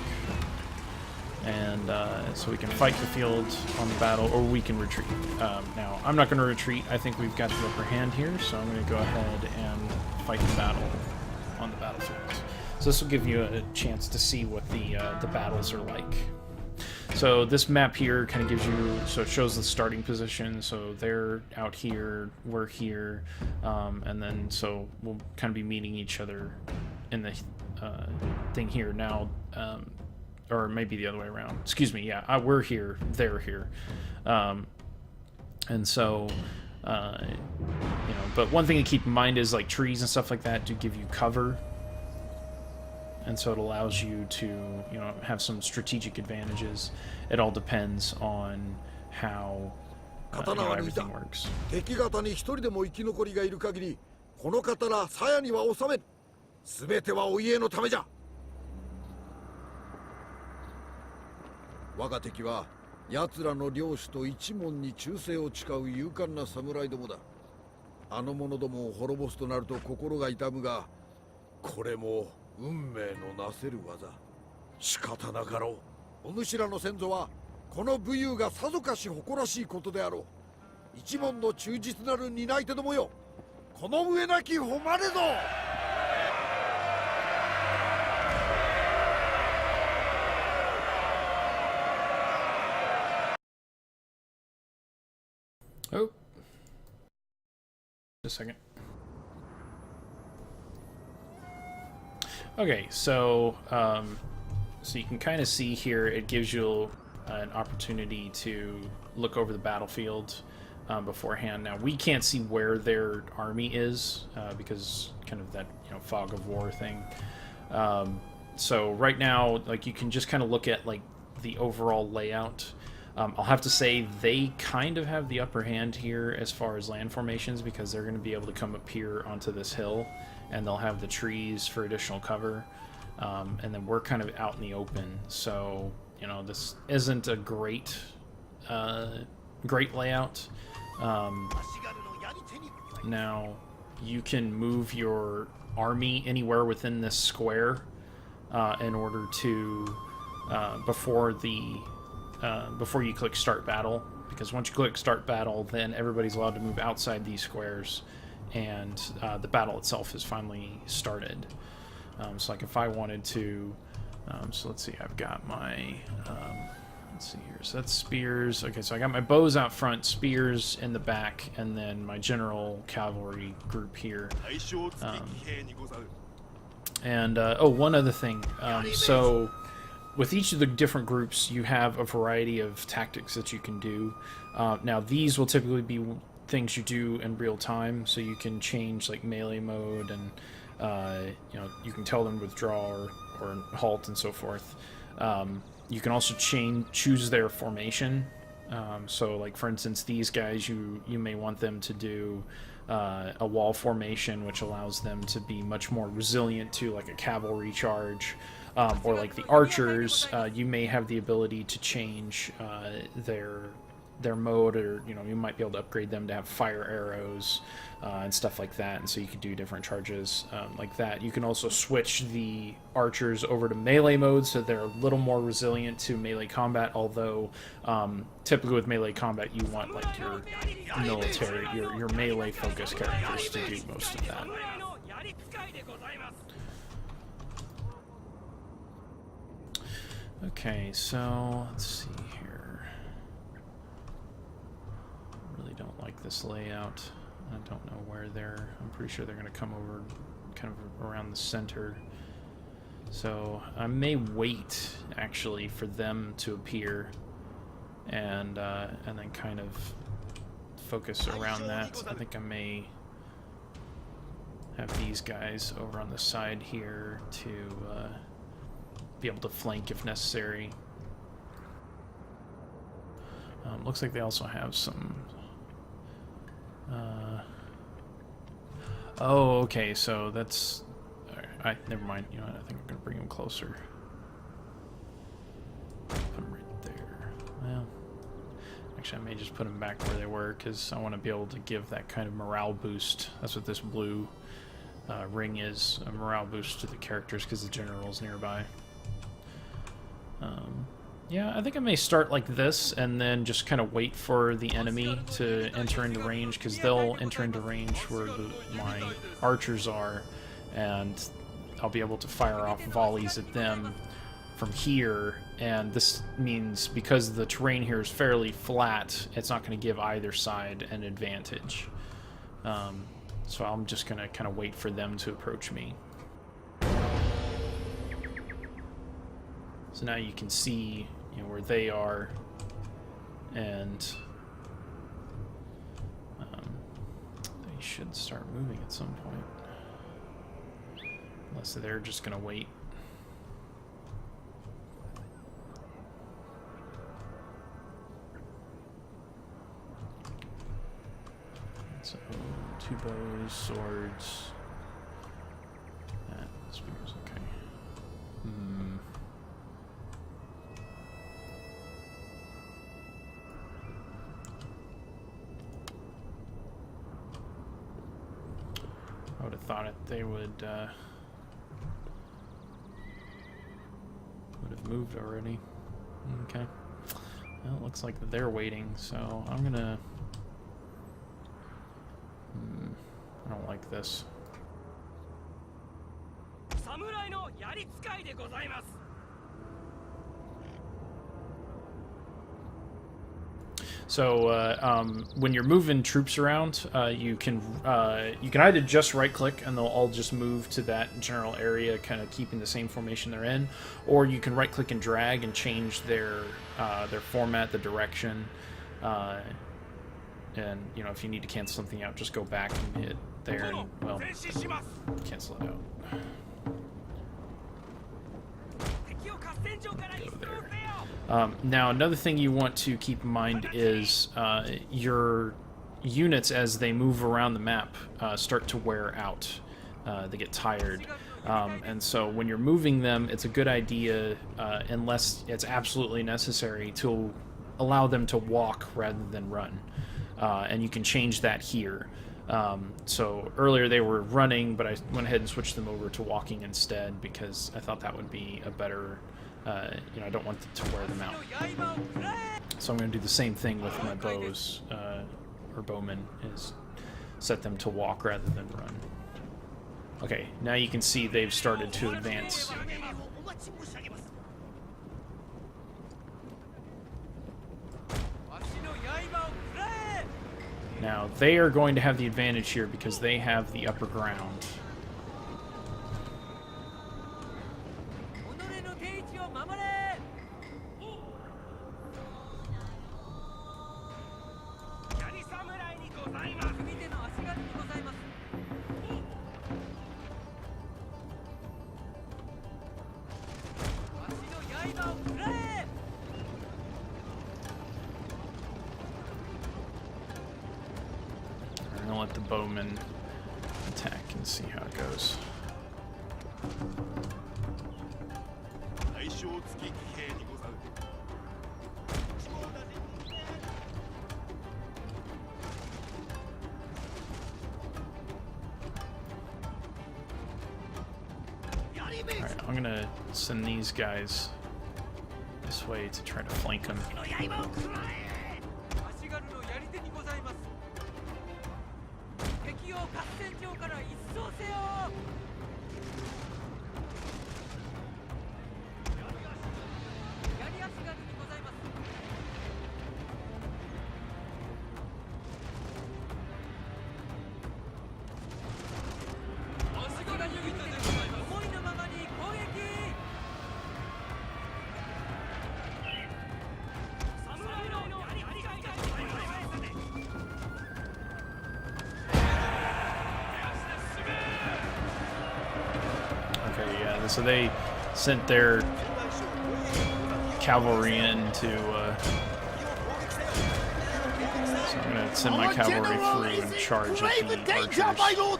And so we can fight the field on the battle, or we can retreat. Now, I'm not going to retreat. I think we've got the upper hand here, so I'm going to go ahead and fight the battle on the battlefield. So this will give you a chance to see what the battles are like. So this map here kind of gives you, so it shows the starting position. So they're out here, we're here, and then so we'll kind of be meeting each other in the thing here now. Or maybe the other way around. Excuse me, yeah, we're here, they're here. And so, but one thing to keep in mind is like trees and stuff like that do give you cover. And so it allows you to, have some strategic advantages. It all depends on how everything works. 敵方に一人でも生き残りがいる限り、この刀鞘には収める。すべてはお家のためじゃ。我が敵は奴らの領主と一門に忠誠を誓う勇敢な侍どもだ。あの者どもを滅ぼすとなると心が痛むが、これも運命のなせる技。仕方なかろう。お主らの先祖はこの武勇がさぞかし誇らしいことであろう。一門の忠実なる担い手どもよ、この上なき誉れぞ。Oh. Just a second. Okay, so so you can kind of see here, it gives you an opportunity to look over the battlefield beforehand. Now, we can't see where their army is because kind of that fog of war thing. So right now, like, you can just kind of look at like the overall layout. I'll have to say they kind of have the upper hand here as far as land formations because they're going to be able to come up here onto this hill and they'll have the trees for additional cover. And then we're kind of out in the open. So, this isn't a great layout. Now, you can move your army anywhere within this square in order to, before you click Start Battle, because once you click Start Battle, then everybody's allowed to move outside these squares, and the battle itself is finally started. So like if I wanted to, so let's see, I've got my, let's see here, so that's spears. Okay, so I got my bows out front, spears in the back, and then my general cavalry group here. Oh, one other thing, so with each of the different groups, you have a variety of tactics that you can do. Now, these will typically be things you do in real time, so you can change like melee mode, and you can tell them withdraw or halt and so forth. You can also choose their formation. So, like for instance, these guys, you may want them to do a wall formation, which allows them to be much more resilient to like a cavalry charge. Or like the archers, you may have the ability to change their mode, or you might be able to upgrade them to have fire arrows and stuff like that, and so you could do different charges like that. You can also switch the archers over to melee mode, so they're a little more resilient to melee combat, although typically with melee combat you want like your military, your melee focused characters to do most of that. Okay, so let's see here. I really don't like this layout. I don't know where I'm pretty sure they're going to come over kind of around the center. So I may wait actually for them to appear, and then kind of focus around that. I think I may have these guys over on the side here to be able to flank if necessary. Looks like they also have some... oh, okay, so that's... never mind. You know what? I think I'm going to bring them closer. Put them right there. Well, actually, I may just put them back where they were, because I want to be able to give that kind of morale boost. That's what this blue ring is, a morale boost to the characters, because the general's nearby. Yeah, I think I may start like this, and then just kind of wait for the enemy to enter into range, because they'll enter into range where my archers are, and I'll be able to fire off volleys at them from here. And this means, because the terrain here is fairly flat, it's not going to give either side an advantage. So I'm just going to kind of wait for them to approach me. So now you can see, you know, where they are, and they should start moving at some point. Unless they're just going to wait. So, 2 bows, swords. Spears, okay. I would have thought they would have moved already. Okay. Well, it looks like they're waiting, so I'm gonna... I don't like this. So when you're moving troops around, you can either just right-click and they'll all just move to that general area, kind of keeping the same formation they're in, or you can right-click and drag and change their format, the direction, and you know, if you need to cancel something out, just go back and hit there, and well, cancel it out. Go there. Now, another thing you want to keep in mind is your units, as they move around the map, start to wear out. They get tired. And so when you're moving them, it's a good idea, unless it's absolutely necessary, to allow them to walk rather than run. And you can change that here. So earlier they were running, but I went ahead and switched them over to walking instead, because I thought that would be a better... you know, I don't want to wear them out. So I'm going to do the same thing with my bows, or bowmen, is set them to walk rather than run. Okay, now you can see they've started to advance. Now, they are going to have the advantage here because they have the upper ground. I'm gonna let the bowman attack and see how it goes. Alright, I'm gonna send these guys this way to try to flank them. So they sent their cavalry in to. So I'm gonna send my cavalry through and charge at the archers.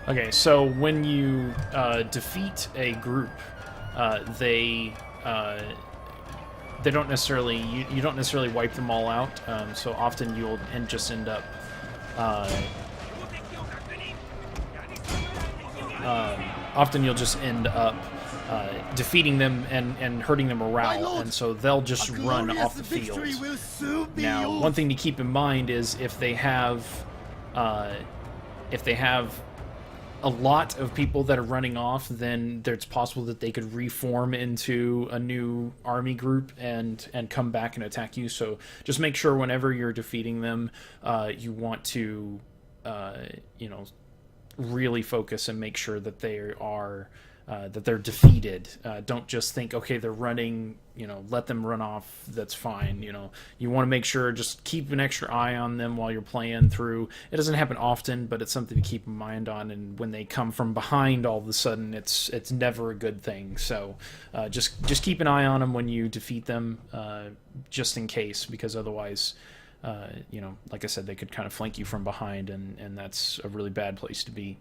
Okay, so when you defeat a group, they don't necessarily you don't necessarily wipe them all out. So often you'll just end up defeating them and hurting their morale, and so they'll just run off the field. Now, one thing to keep in mind is if they have a lot of people that are running off, then it's possible that they could reform into a new army group and come back and attack you. So just make sure whenever you're defeating them, you want to really focus and make sure that they are that they're defeated. Don't just think, okay, they're running, let them run off, that's fine. You want to make sure, just keep an extra eye on them while you're playing through. It doesn't happen often, but it's something to keep in mind on, and when they come from behind all of a sudden, it's never a good thing. So just keep an eye on them when you defeat them, just in case, because otherwise, like I said, they could kind of flank you from behind, and that's a really bad place to be.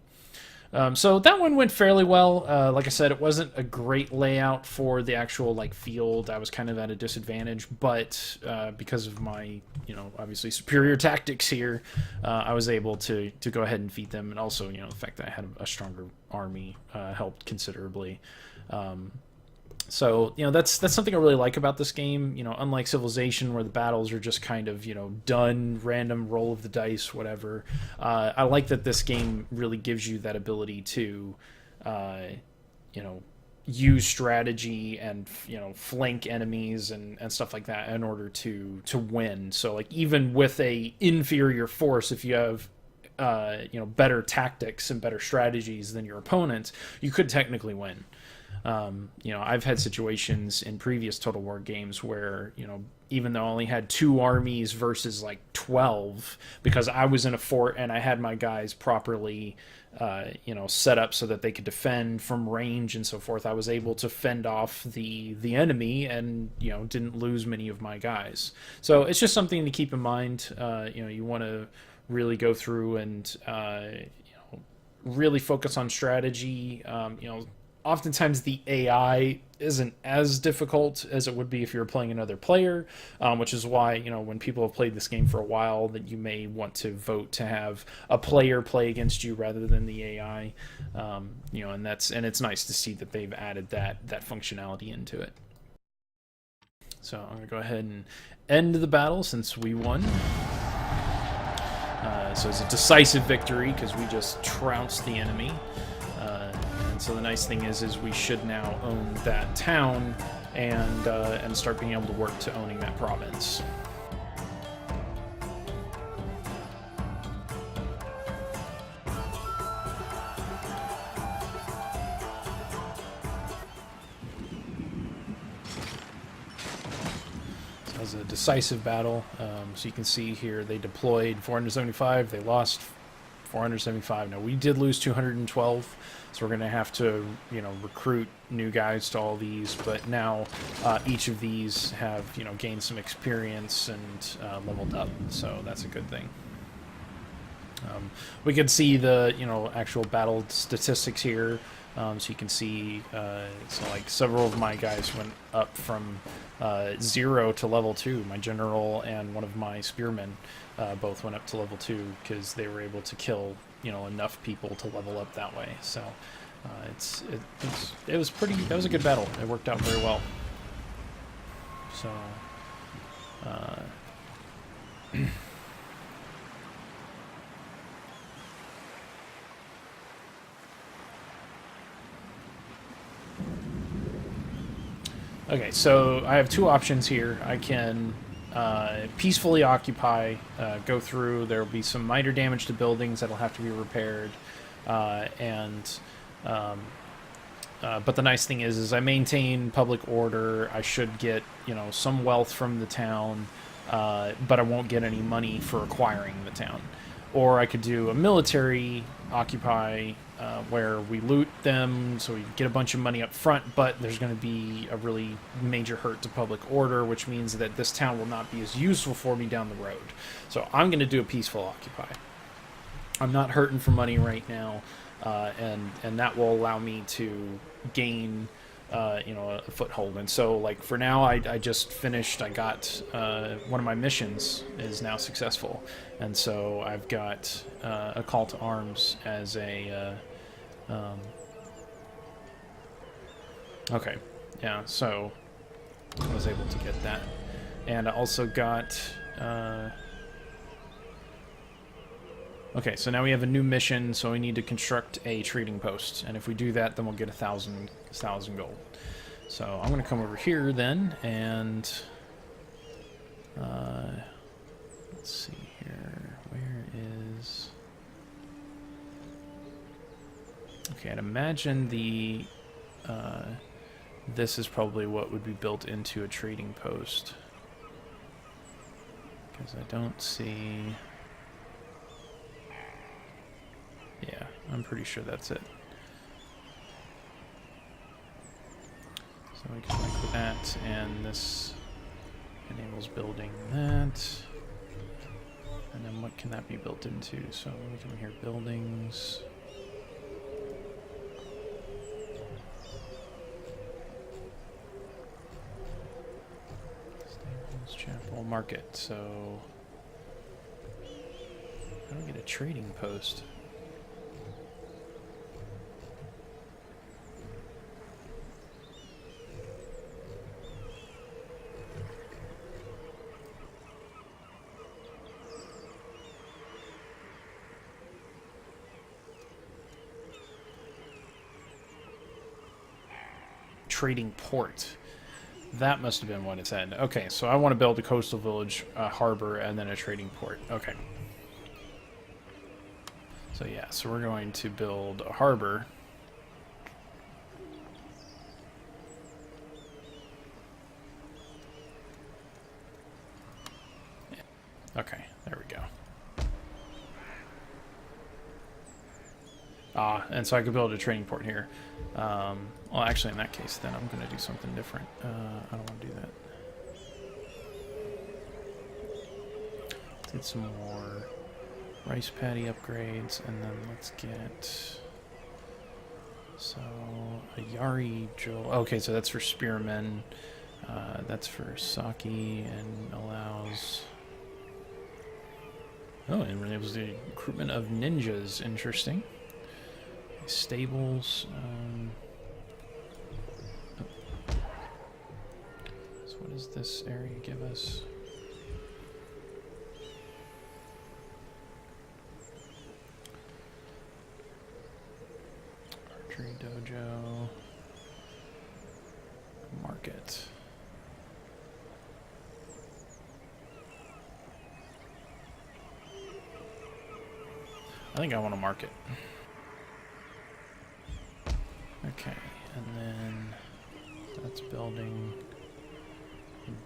So that one went fairly well. Like I said, it wasn't a great layout for the actual field. I was kind of at a disadvantage, but because of my obviously superior tactics here, I was able to go ahead and defeat them, and also the fact that I had a stronger army helped considerably. So that's something I really like about this game. Unlike Civilization, where the battles are just kind of done, random roll of the dice, whatever. I like that this game really gives you that ability to, use strategy and flank enemies and stuff like that in order to win. So even with a inferior force, if you have better tactics and better strategies than your opponent, you could technically win. I've had situations in previous Total War games where, even though I only had 2 armies versus 12, because I was in a fort and I had my guys properly, set up so that they could defend from range and so forth, I was able to fend off the enemy and, didn't lose many of my guys. So it's just something to keep in mind. You want to really go through and, really focus on strategy. Oftentimes the AI isn't as difficult as it would be if you were playing another player, which is why, when people have played this game for a while, that you may want to vote to have a player play against you rather than the AI. And it's nice to see that they've added that functionality into it. So I'm going to go ahead and end the battle since we won. So it's a decisive victory because we just trounced the enemy. So the nice thing is we should now own that town and start being able to work to owning that province. So that was a decisive battle. So you can see here they deployed 475, they lost 475. Now we did lose 212, so we're going to have to, recruit new guys to all these. But now each of these have, gained some experience and leveled up, so that's a good thing. We can see the, actual battle statistics here. So you can see, several of my guys went up from 0 to level 2. My general and one of my spearmen both went up to level 2 because they were able to kill, enough people to level up that way. So it was a good battle. It worked out very well. So. Okay, so I have two options here. I can peacefully occupy, go through. There will be some minor damage to buildings that'll have to be repaired, but the nice thing is I maintain public order. I should get, you know, some wealth from the town, but I won't get any money for acquiring the town. Or I could do a military occupy, where we loot them, so we get a bunch of money up front, but there's going to be a really major hurt to public order, which means that this town will not be as useful for me down the road. So I'm going to do a peaceful occupy. I'm not hurting for money right now, and that will allow me to gain, you know, a foothold. And so, like, for now, I just finished. I got one of my missions is now successful, and so I've got a call to arms as a. Okay, yeah. So I was able to get that, and I also got. Okay, so now we have a new mission, so we need to construct a trading post, and if we do that, then we'll get 1,000 gold. So I'm going to come over here then, and let's see here, where is... Okay, I'd imagine the this is probably what would be built into a trading post, because I don't see... Yeah, I'm pretty sure that's it. So we can like that, and this enables building that. And then what can that be built into? So we come here, buildings. Stables, chapel, market. So how do we get a trading post? Trading port. That must have been what it said. Okay, so I want to build a coastal village, a harbor, and then a trading port. Okay. So yeah, so we're going to build a harbor. Okay, there we go. And so I could build a trading port here. Well, actually, in that case, then I'm going to do something different. I don't want to do that. Let's get some more rice paddy upgrades, and then let's get... So, a Yari Joel... Okay, so that's for spearmen. That's for sake, and allows... Oh, and enables the recruitment of ninjas. Interesting. Stables. So what does this area give us? Archery dojo. Market. I think I want to market. Okay, and then that's building.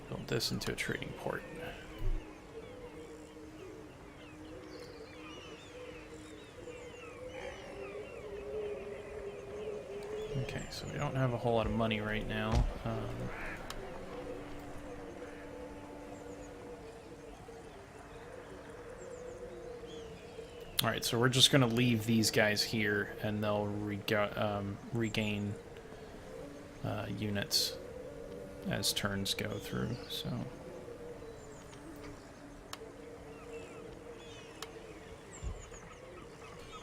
Build this into a trading port. Okay, so we don't have a whole lot of money right now. Alright, so we're just going to leave these guys here, and they'll regain units as turns go through, so...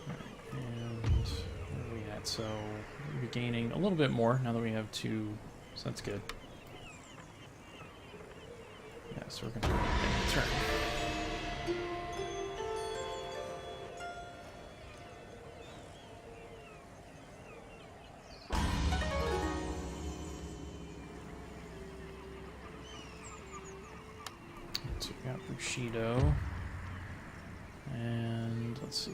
Alright, and where are we at? So, we'll be gaining a little bit more now that we have two, so that's good. Yeah, so we're going to go ahead and turn. So we got Bushido. And let's see.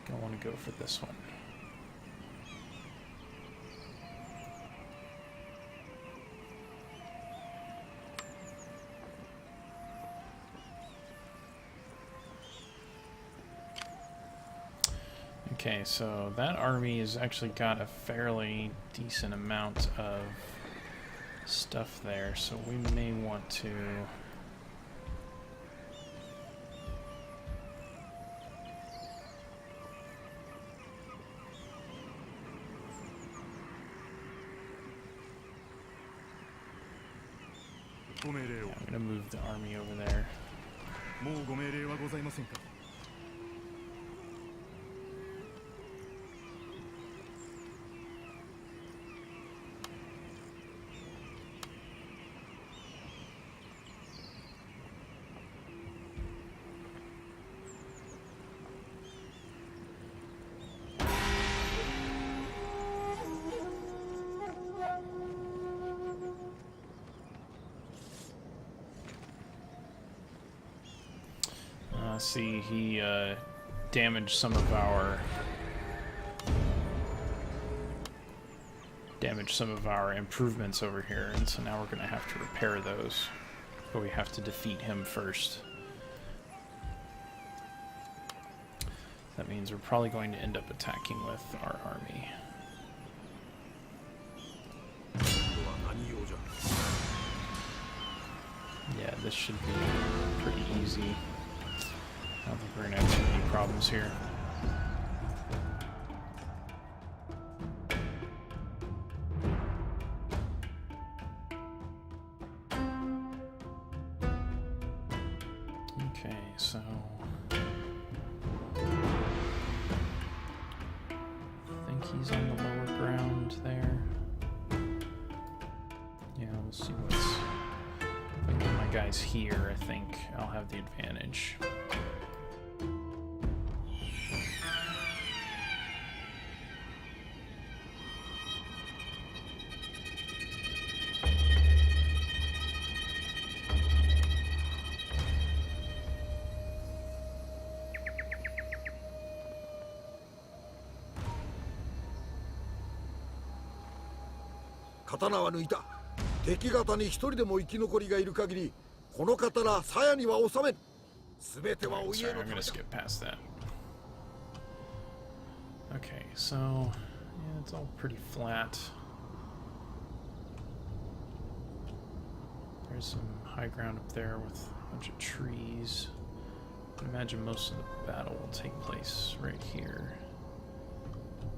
I want to go for this one. Okay, so that army has actually got a fairly decent amount of stuff there, so we may want to... Yeah, I'm gonna move the army over there. See, he damaged some of our improvements over here, and so now we're going to have to repair those, but we have to defeat him first. That means we're probably going to end up attacking with our army. Yeah, this should be pretty easy. I don't think we're going to have too many problems here. Okay, so... I think he's on the lower ground there. Yeah, we'll see what's... If I get my guys here, I think I'll have the advantage.刀は抜いた。敵方に一人でも生き残りがいる限り、この刀鞘には収めん。すべてはお家のためだ。 I'm gonna skip past that. Okay, so yeah, it's all pretty flat. There's some high ground up there with a bunch of trees. I imagine most of the battle will take place right here.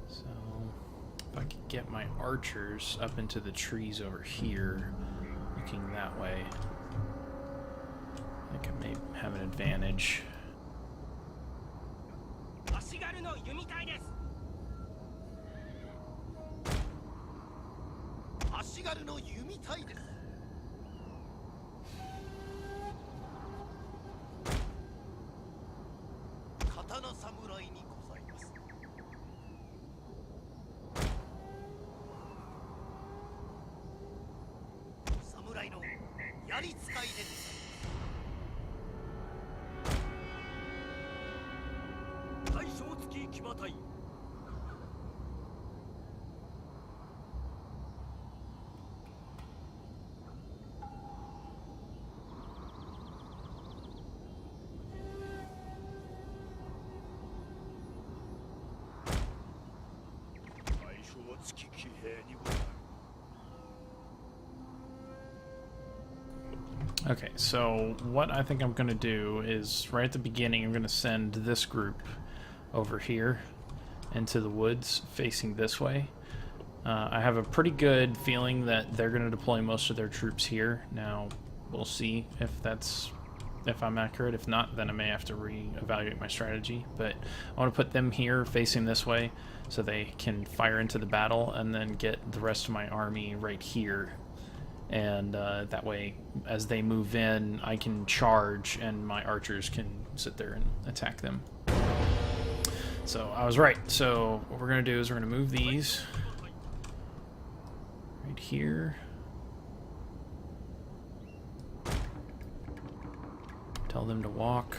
So if I could get my archers up into the trees over here, looking that way, I think I may have an advantage. Okay, so what I think I'm going to do is, right at the beginning, I'm going to send this group over here into the woods facing this way. I have a pretty good feeling that they're going to deploy most of their troops here. Now, we'll see if I'm accurate. If not, then I may have to reevaluate my strategy. But I want to put them here facing this way so they can fire into the battle, and then get the rest of my army right here. And that way, as they move in, I can charge and my archers can sit there and attack them. So I was right. So what we're going to do is we're going to move these right here. Tell them to walk.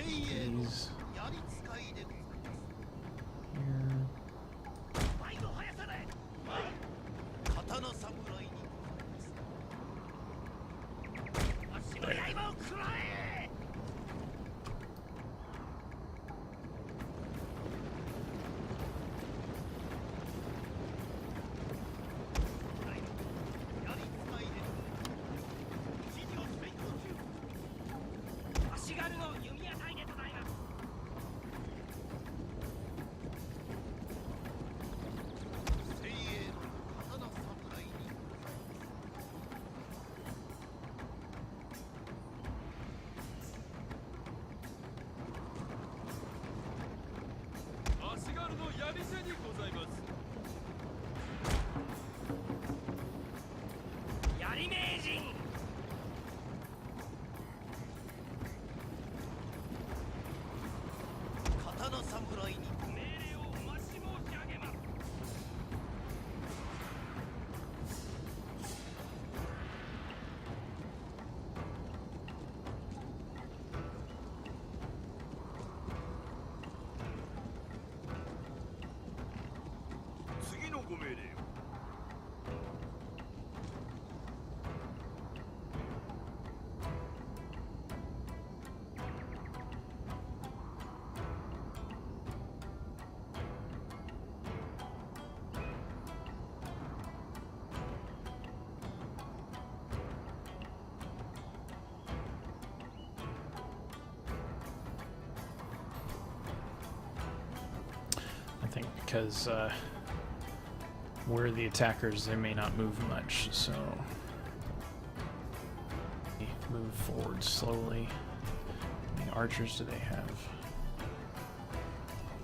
These here. I think because we're the attackers, they may not move much, so move forward slowly. How many archers do they have?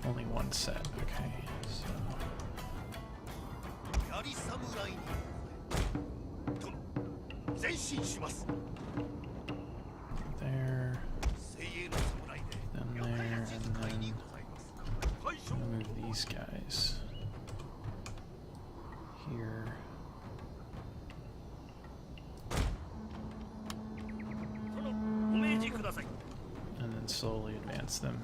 Only one set, okay, so there, then there, and then I'm gonna move these guys here. And then slowly advance them.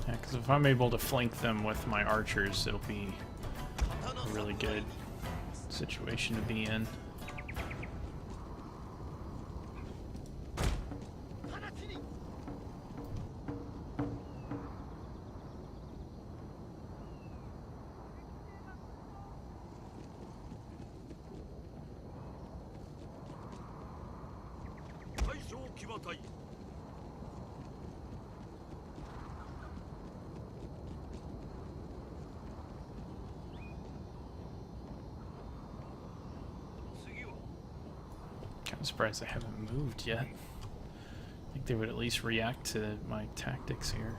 Yeah, because if I'm able to flank them with my archers, it'll be a really good situation to be in. I'm surprised they haven't moved yet. I think they would at least react to my tactics here.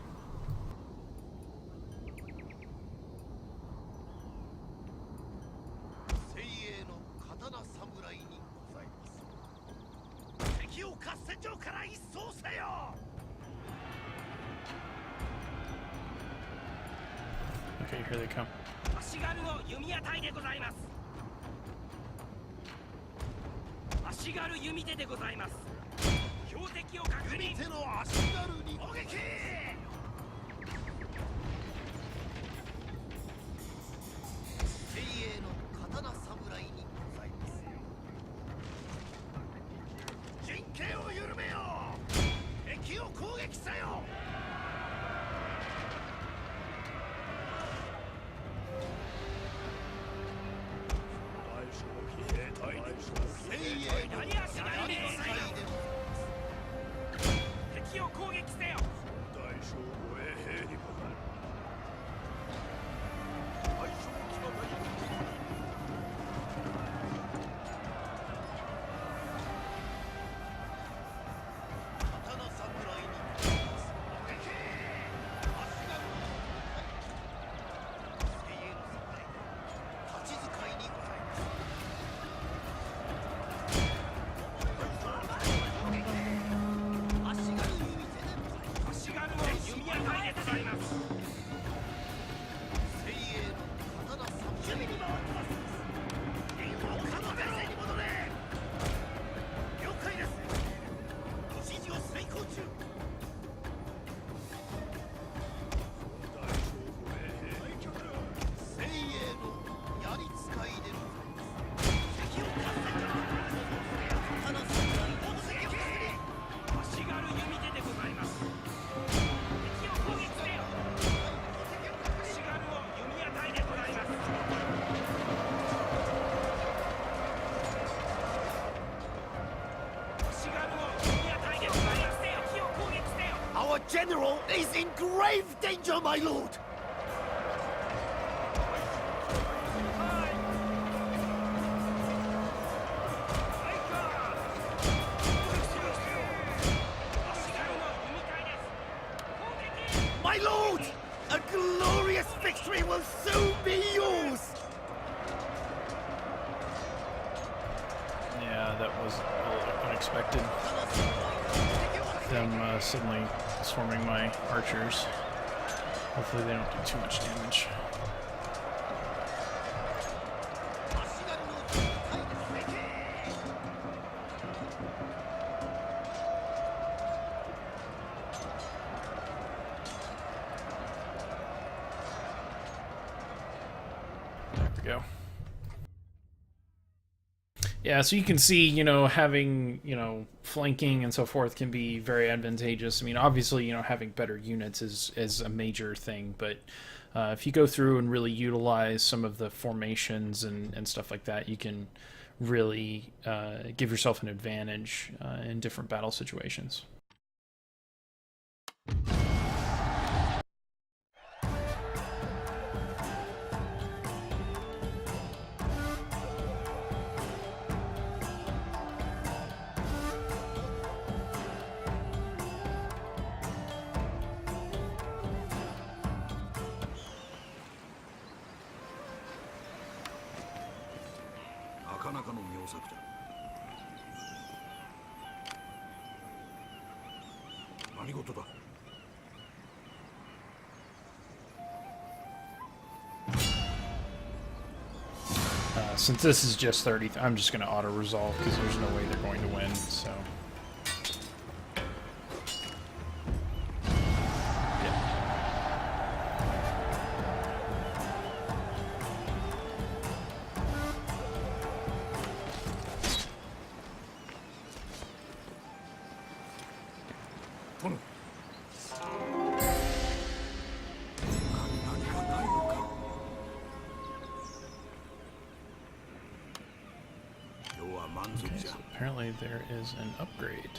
Okay, here they come. Our general is in grave danger, my lord! My lord! A glorious victory will soon be yours! Yeah, that was a little unexpected. Them suddenly swarming my archers. Hopefully they don't do too much damage. There we go. Yeah, so you can see, you know, having, you know, flanking and so forth can be very advantageous. I mean, obviously, you know, having better units is a major thing, but if you go through and really utilize some of the formations and stuff like that, you can really give yourself an advantage in different battle situations. Since this is just 30, I'm just going to auto-resolve because there's no way they're going to win, so... Okay, so apparently there is an upgrade.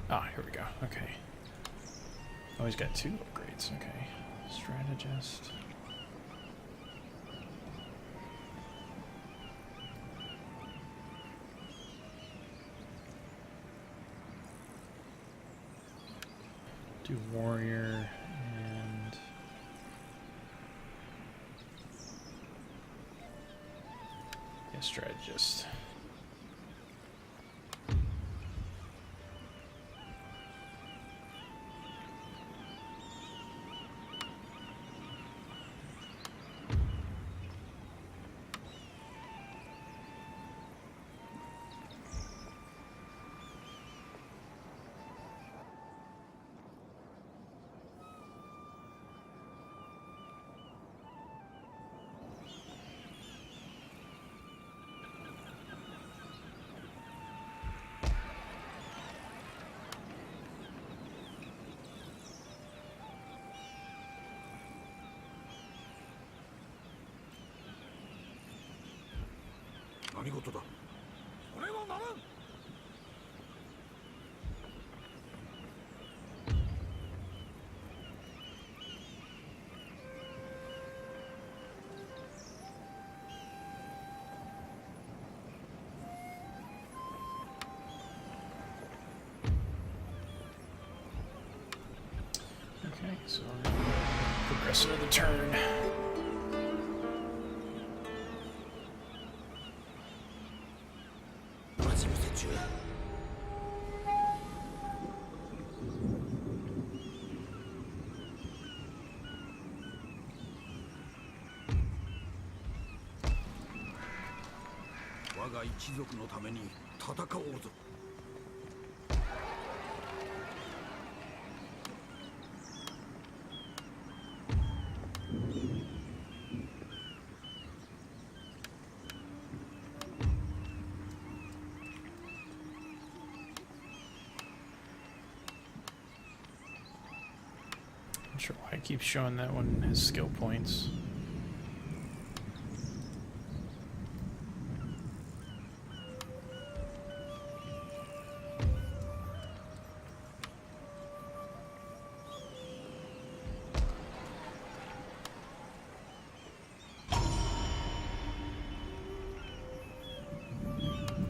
Ah, here we go. Okay. Oh, he's got 2 upgrades. Okay. Strategist. Do warrior and yeah, strategist. Okay, so progress another turn. 中。我が一族のために戦おうぞ。Not sure why it keeps showing that one has skill points.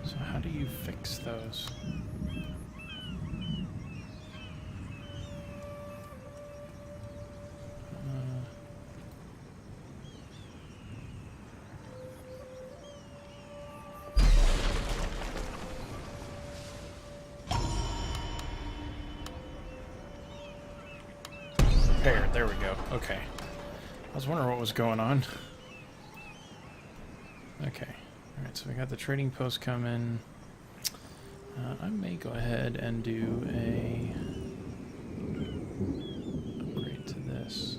So how do you fix those? There we go. Okay. I was wondering what was going on. Okay. Alright, so we got the trading post coming. I may go ahead and do a upgrade to this.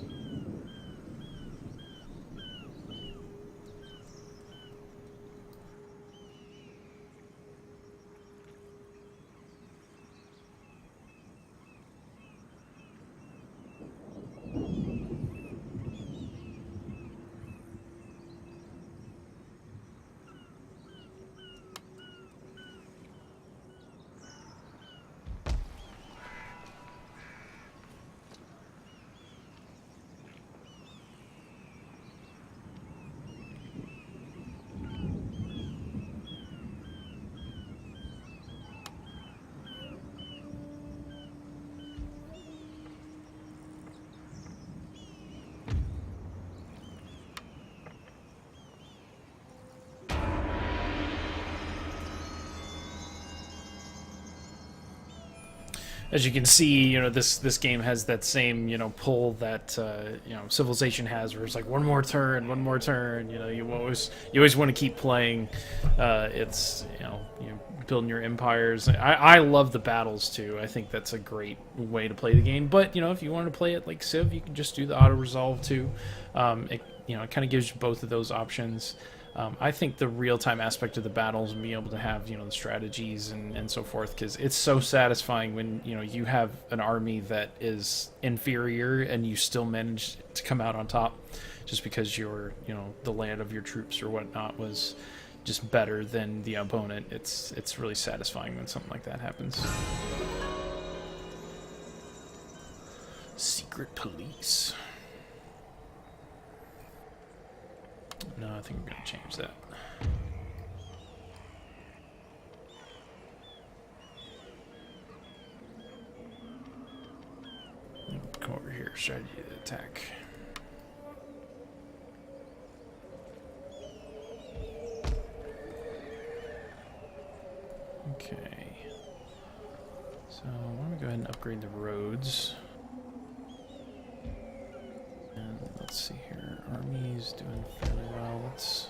As you can see, you know, this game has that same, you know, pull that you know, Civilization has, where it's like one more turn. You know, you always want to keep playing. It's, you know, building your empires. I love the battles too. I think that's a great way to play the game. But you know, if you want to play it like Civ, you can just do the auto resolve too. It, you know, it kind of gives you both of those options. I think the real-time aspect of the battles and being able to have, you know, the strategies and so forth, because it's so satisfying when, you know, you have an army that is inferior and you still manage to come out on top just because your, you know, the land of your troops or whatnot was just better than the opponent. It's really satisfying when something like that happens. Secret police. No, I think I'm going to change that. Come over here, strategy to attack. Okay. So, why don't we go ahead and upgrade the roads? And let's see here. Army's doing fairly well. Let's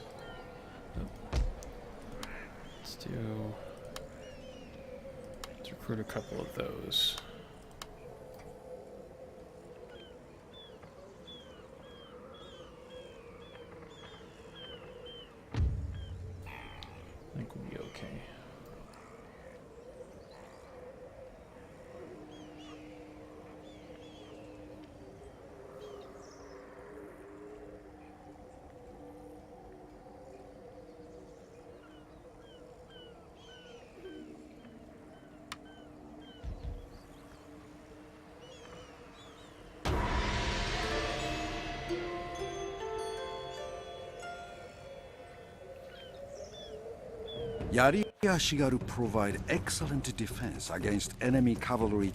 recruit a couple of those. I think we'll be okay. Yari-Ashigaru provide excellent defense against enemy cavalry.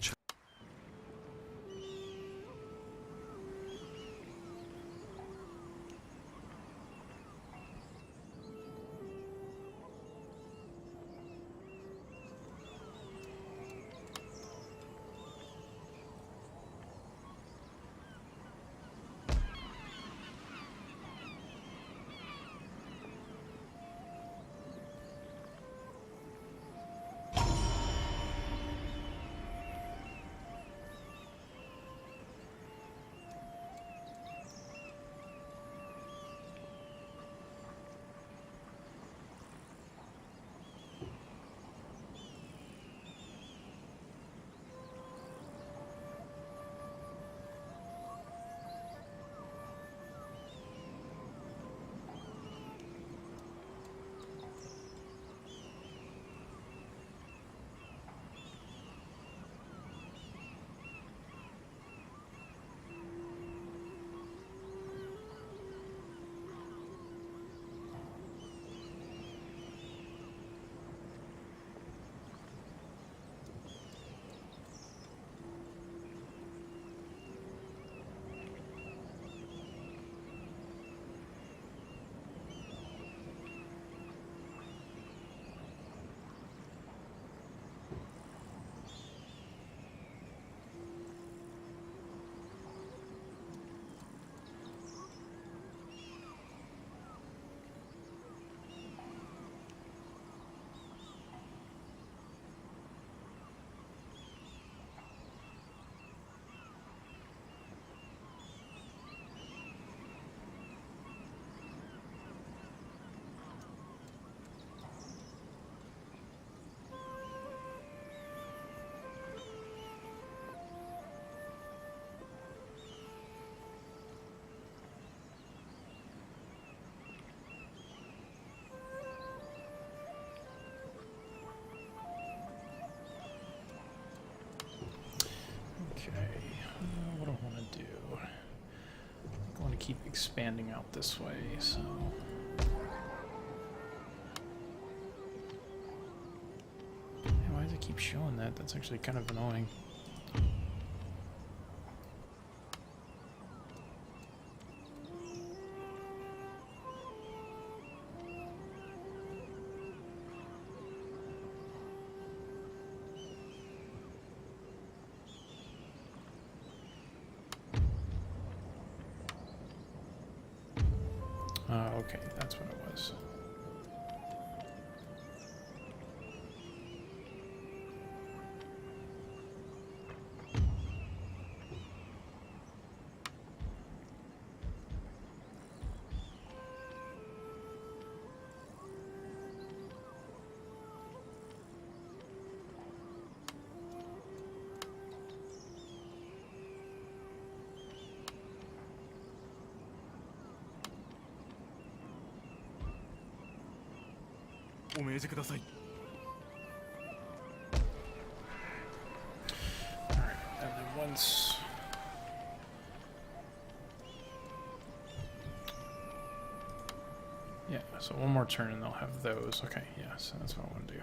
Okay, what do I want to do? I want to keep expanding out this way, so... Yeah, why does it keep showing that? That's actually kind of annoying. Okay, that's what it was. Alright, and then once... Yeah, so one more turn and they'll have those. Okay, yeah, so that's what I want to do.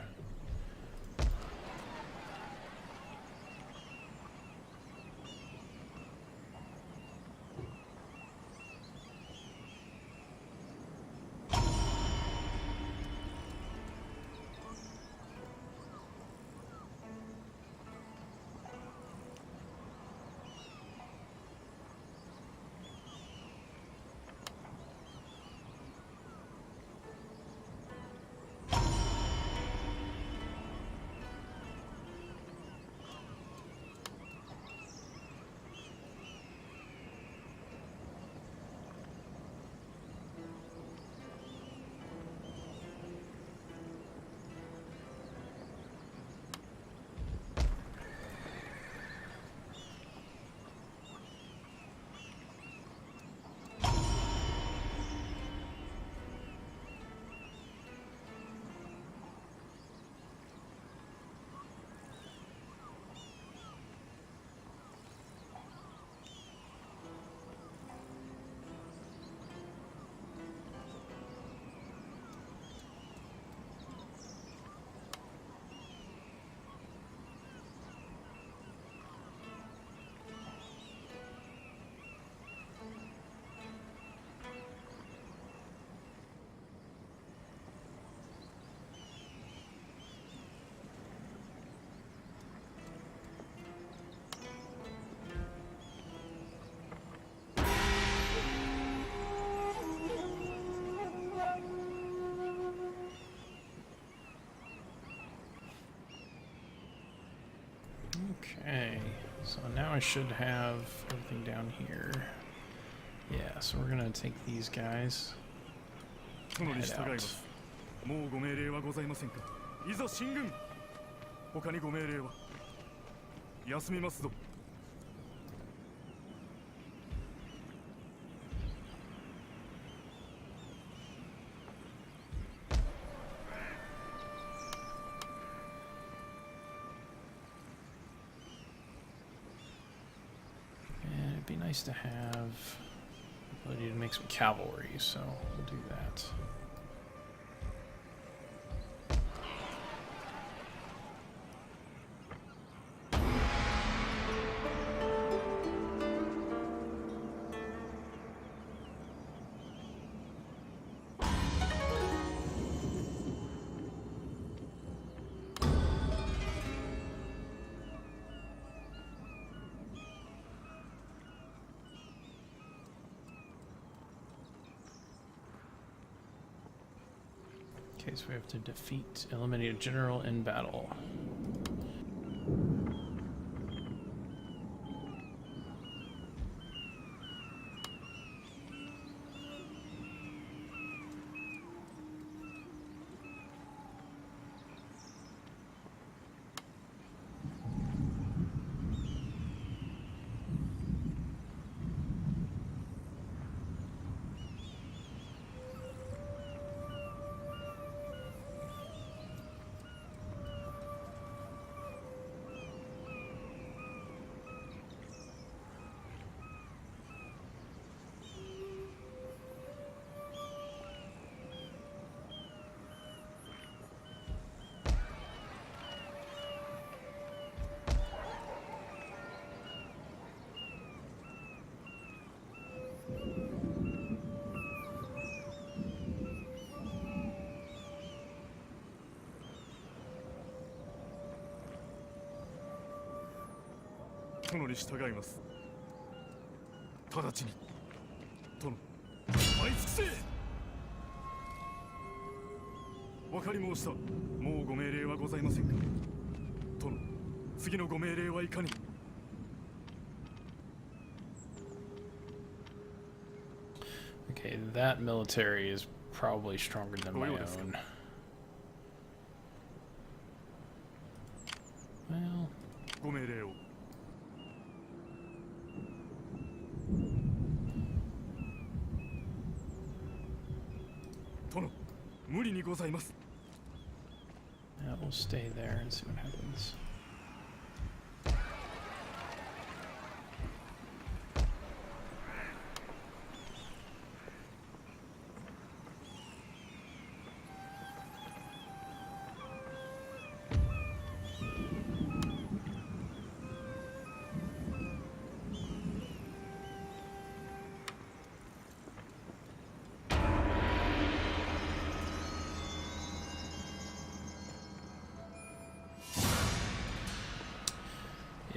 Okay, so now I should have everything down here. Yeah, so we're gonna take these guys. Head out. もうご命令はございませんか。いざ進軍。他にご命令は。休みますぞ。It'd be nice to have the ability to make some cavalry, so we'll do that. Okay, so we have to eliminate a general in battle. 殿に従います。直ちに殿、舞い尽くせ。わかり申した。もうご命令はございませんか。殿、次のご命令はいかに。Okay, that military is probably stronger than my own. Well, ご命令を。殿、無理にございます。yeah, we'll stay there and see what happens.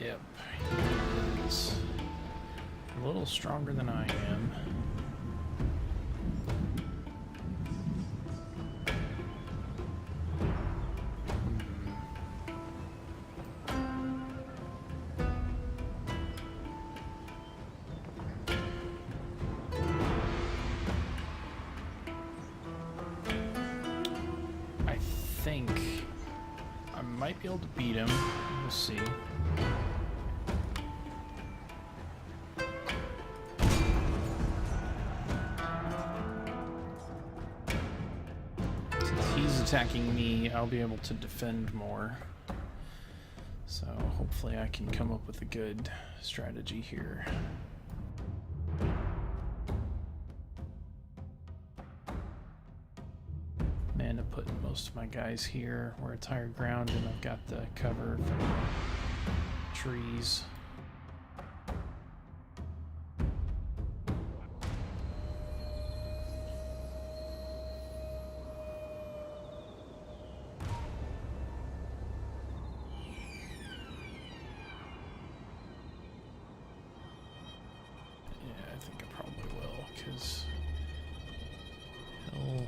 Yep, he is a little stronger than I am. I think I might be able to beat him. We'll see. Attacking me, I'll be able to defend more. So hopefully I can come up with a good strategy here. Man, I'm putting most of my guys here where it's higher ground and I've got the cover from trees. Because he'll...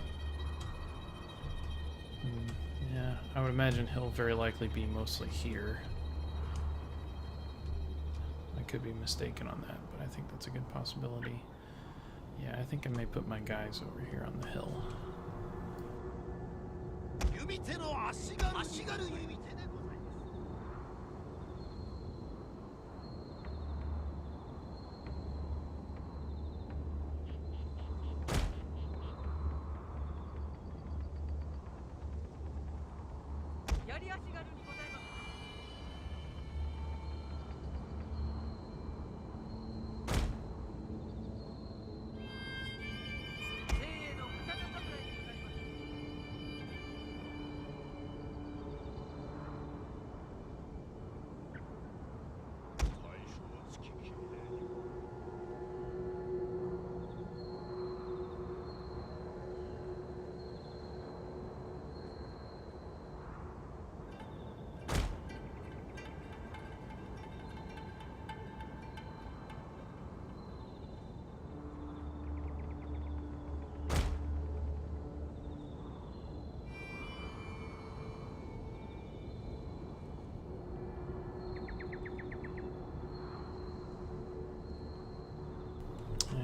yeah, I would imagine he'll very likely be mostly here. I could be mistaken on that, but I think that's a good possibility. Yeah, I think I may put my guys over here on the hill.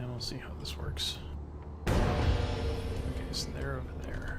We'll see how this works. Okay, so they're over there.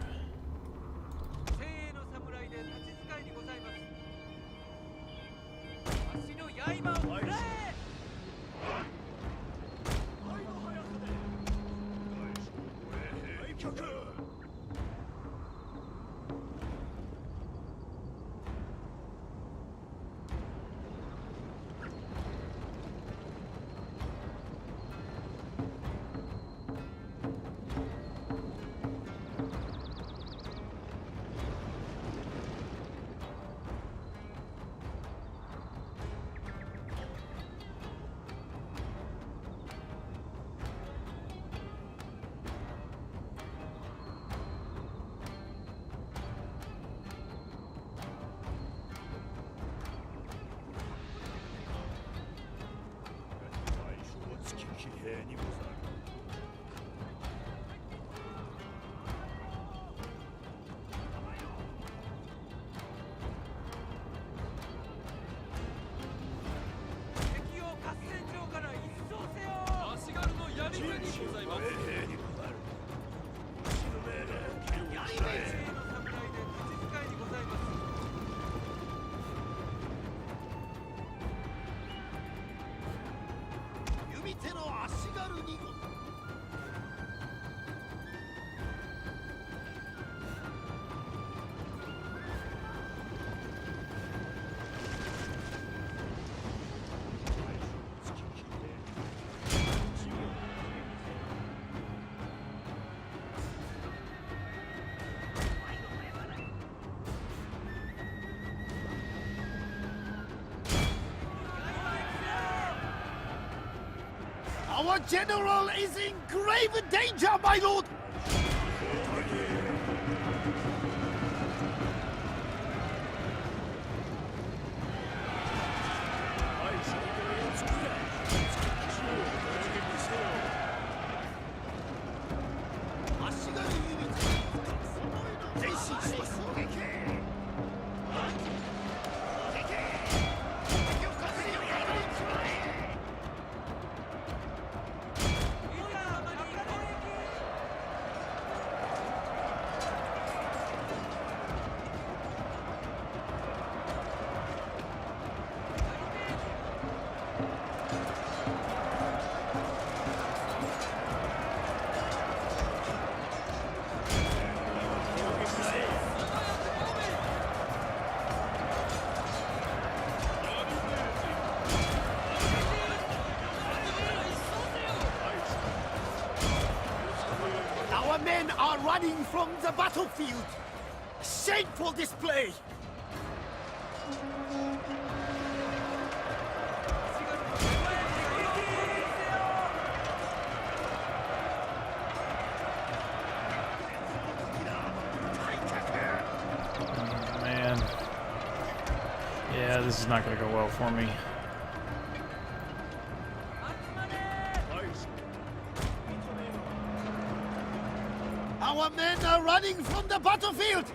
Our general is in grave danger, my lord! Our men are running from the battlefield! Shameful display! Man. Yeah, this is not going to go well for me. Our men are running from the battlefield!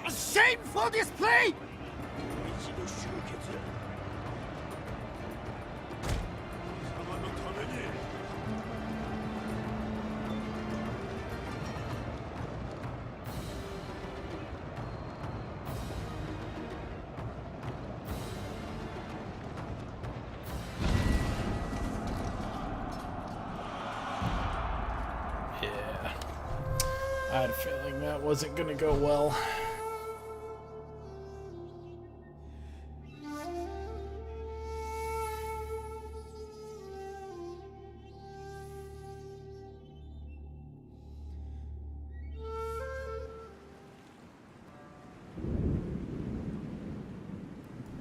Shameful display! I had a feeling that wasn't going to go well.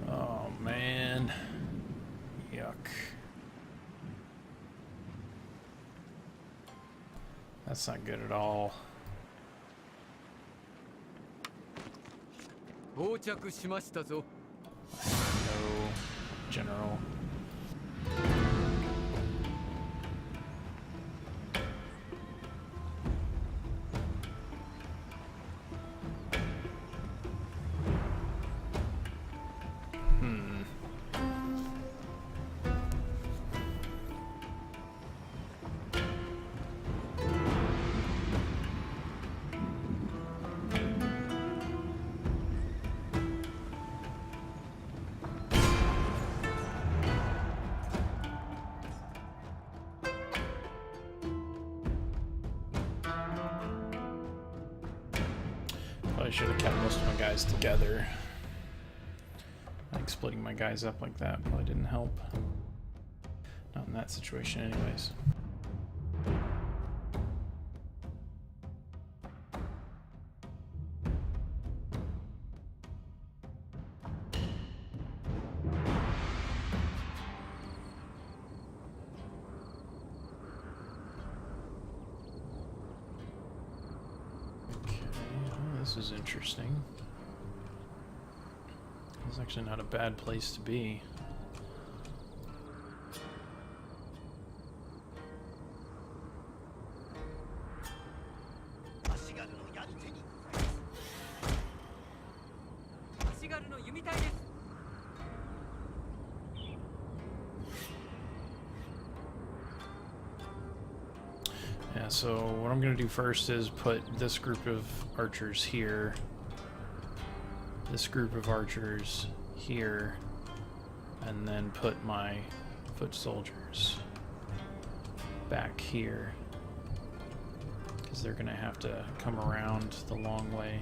Oh, man. Yuck. That's not good at all. 到着しましたぞ。 No, General. Probably should have kept most of my guys together. I think splitting my guys up like that probably didn't help. Not in that situation anyways. This is interesting. It's actually not a bad place to be. 足軽の弓隊です。 Yeah, so what I'm going to do first is put this group of archers here, this group of archers here, and then put my foot soldiers back here, because they're going to have to come around the long way.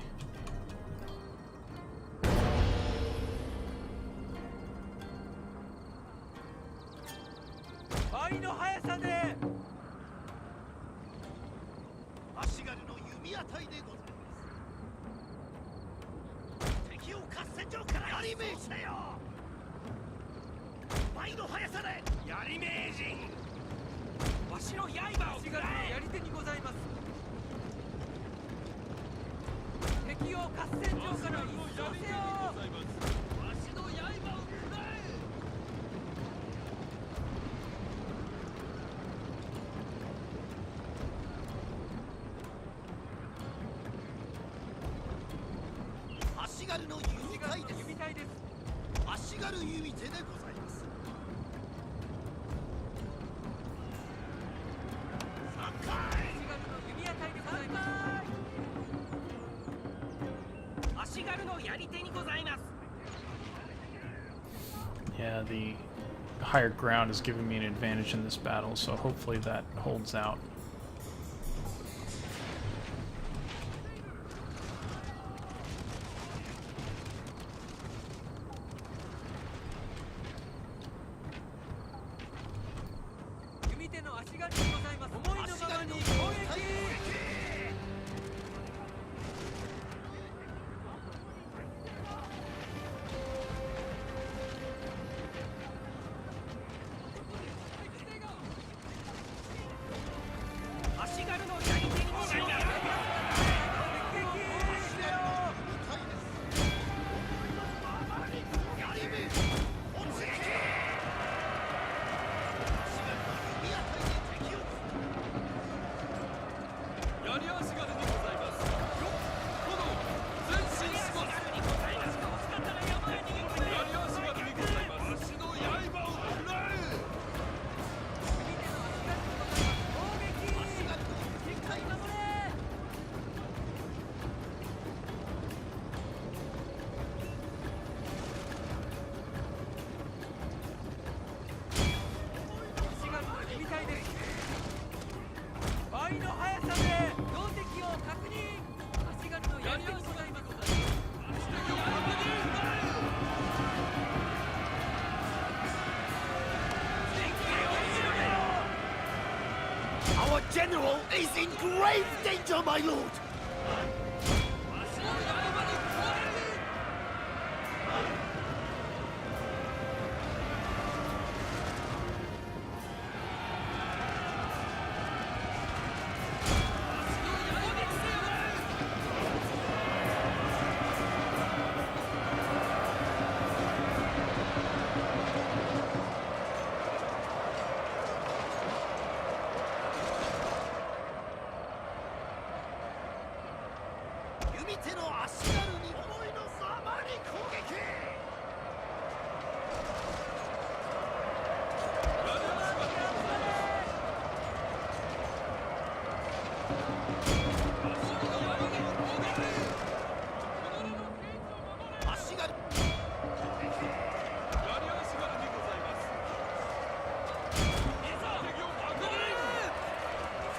Yeah, the higher ground is giving me an advantage in this battle, so hopefully that holds out. General is in grave danger, my lord!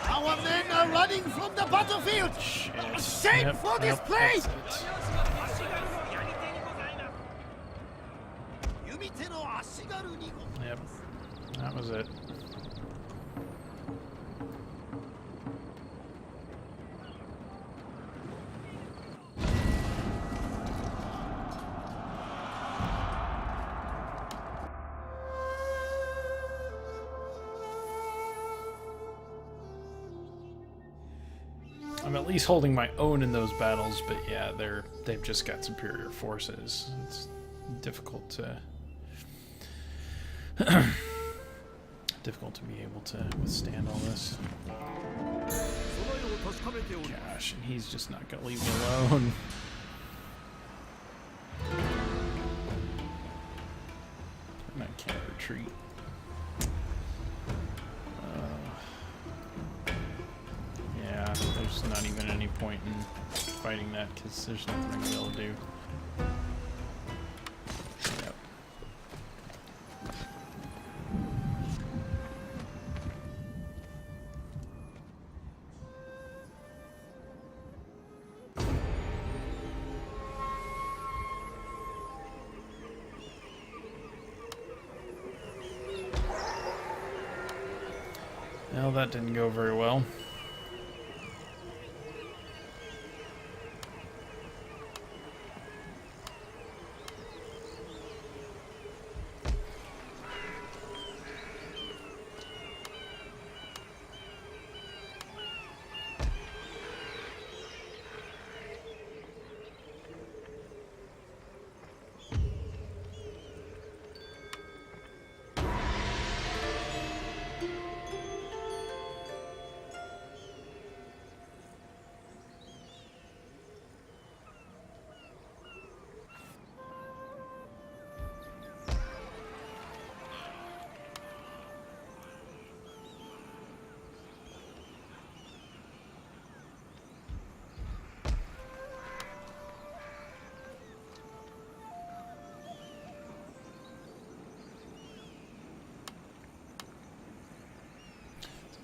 Our men are running from the battlefield! Shame for this place! Yep, that was it. I'm at least holding my own in those battles, but yeah, they've just got superior forces. It's difficult to difficult to be able to withstand all this. Gosh, and he's just not gonna leave me alone. And I can't retreat. Yeah, there's not even any point in fighting that because there's nothing I'm gonna be able to do. Yep. Well, that didn't go very well.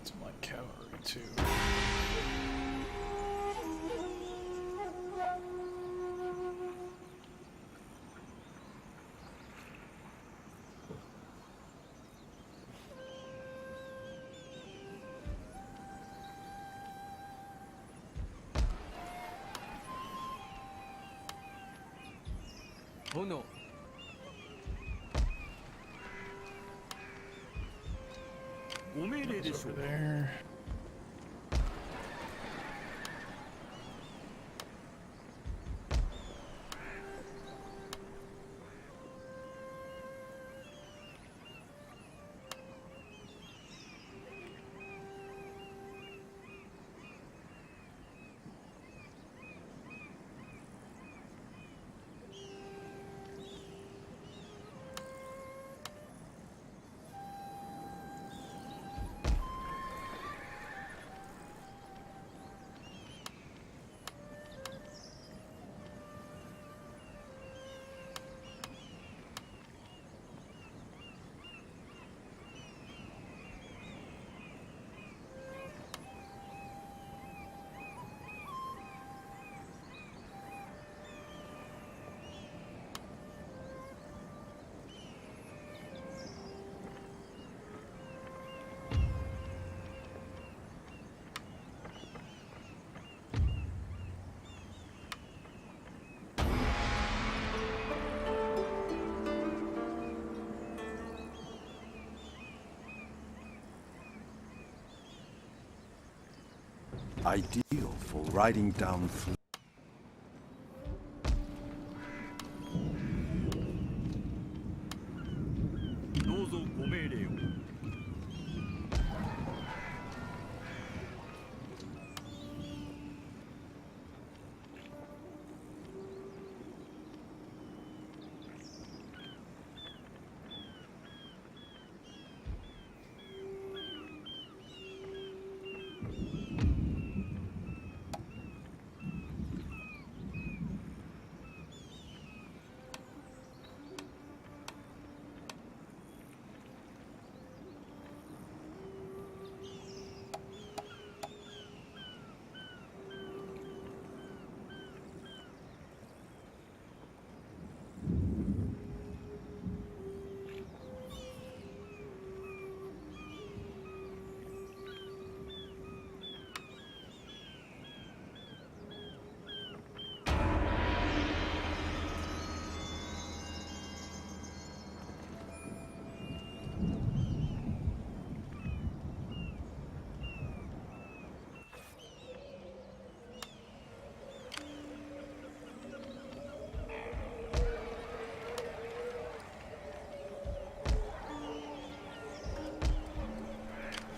Some like cavalry too. Oh no. It's over there. Ideal for riding down through. どうぞご命令を。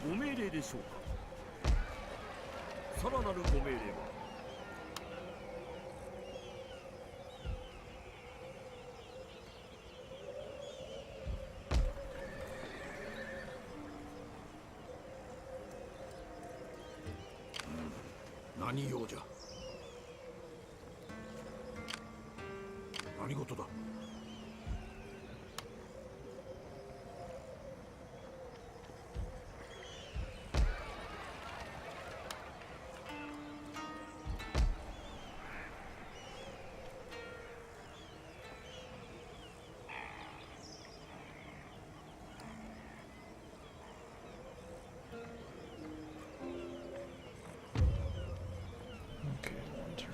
ご命令でしょうか。さらなるご命令は。何用じゃ。何事だ。Okay, one turn.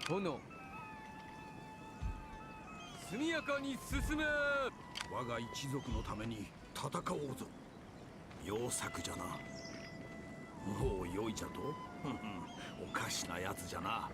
殿、速やかに進め。我が一族のために戦おうぞ。良作じゃな。もう良いじゃと。おかしなやつじゃな。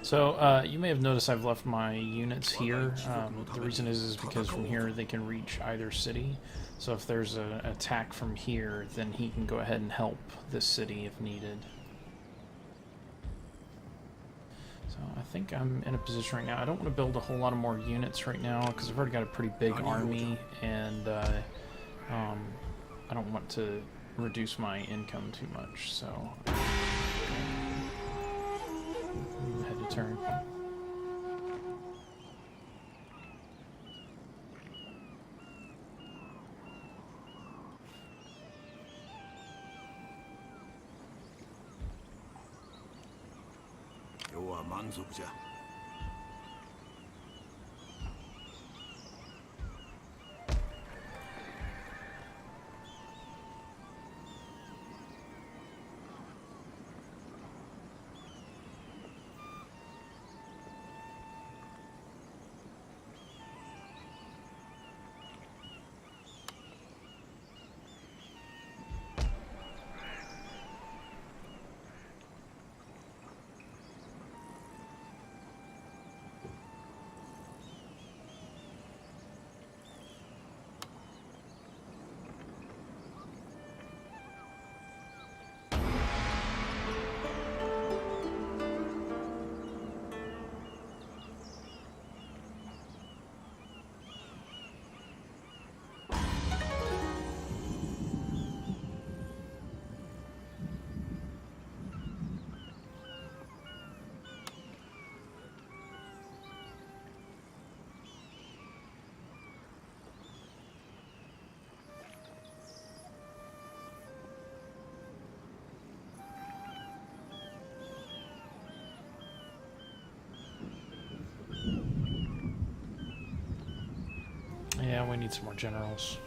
So you may have noticed I've left my units here. The reason is because from here they can reach either city. So if there's an attack from here, then he can go ahead and help this city if needed. So I think I'm in a position right now. I don't want to build a whole lot of more units right now because I've already got a pretty big army, and I don't want to reduce my income too much. So head to turn. Yeah, we need some more generals.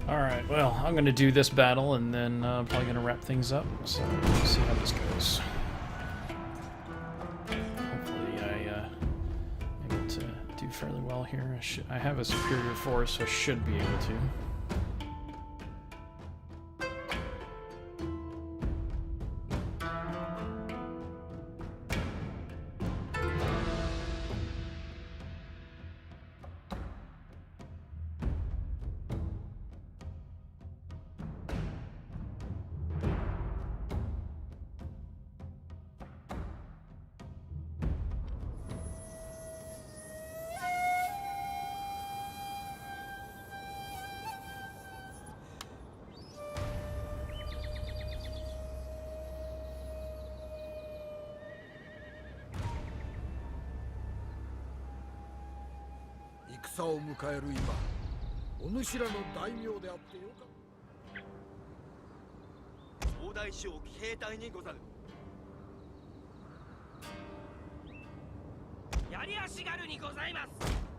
Alright, well, I'm going to do this battle and then probably going to wrap things up. So let's see how this goes. Hopefully I'm able to do fairly well here. I have a superior force, so I should be able to.戦を迎える今、お主らの大名であってよか。総大将騎兵隊にござる。槍足軽にございます。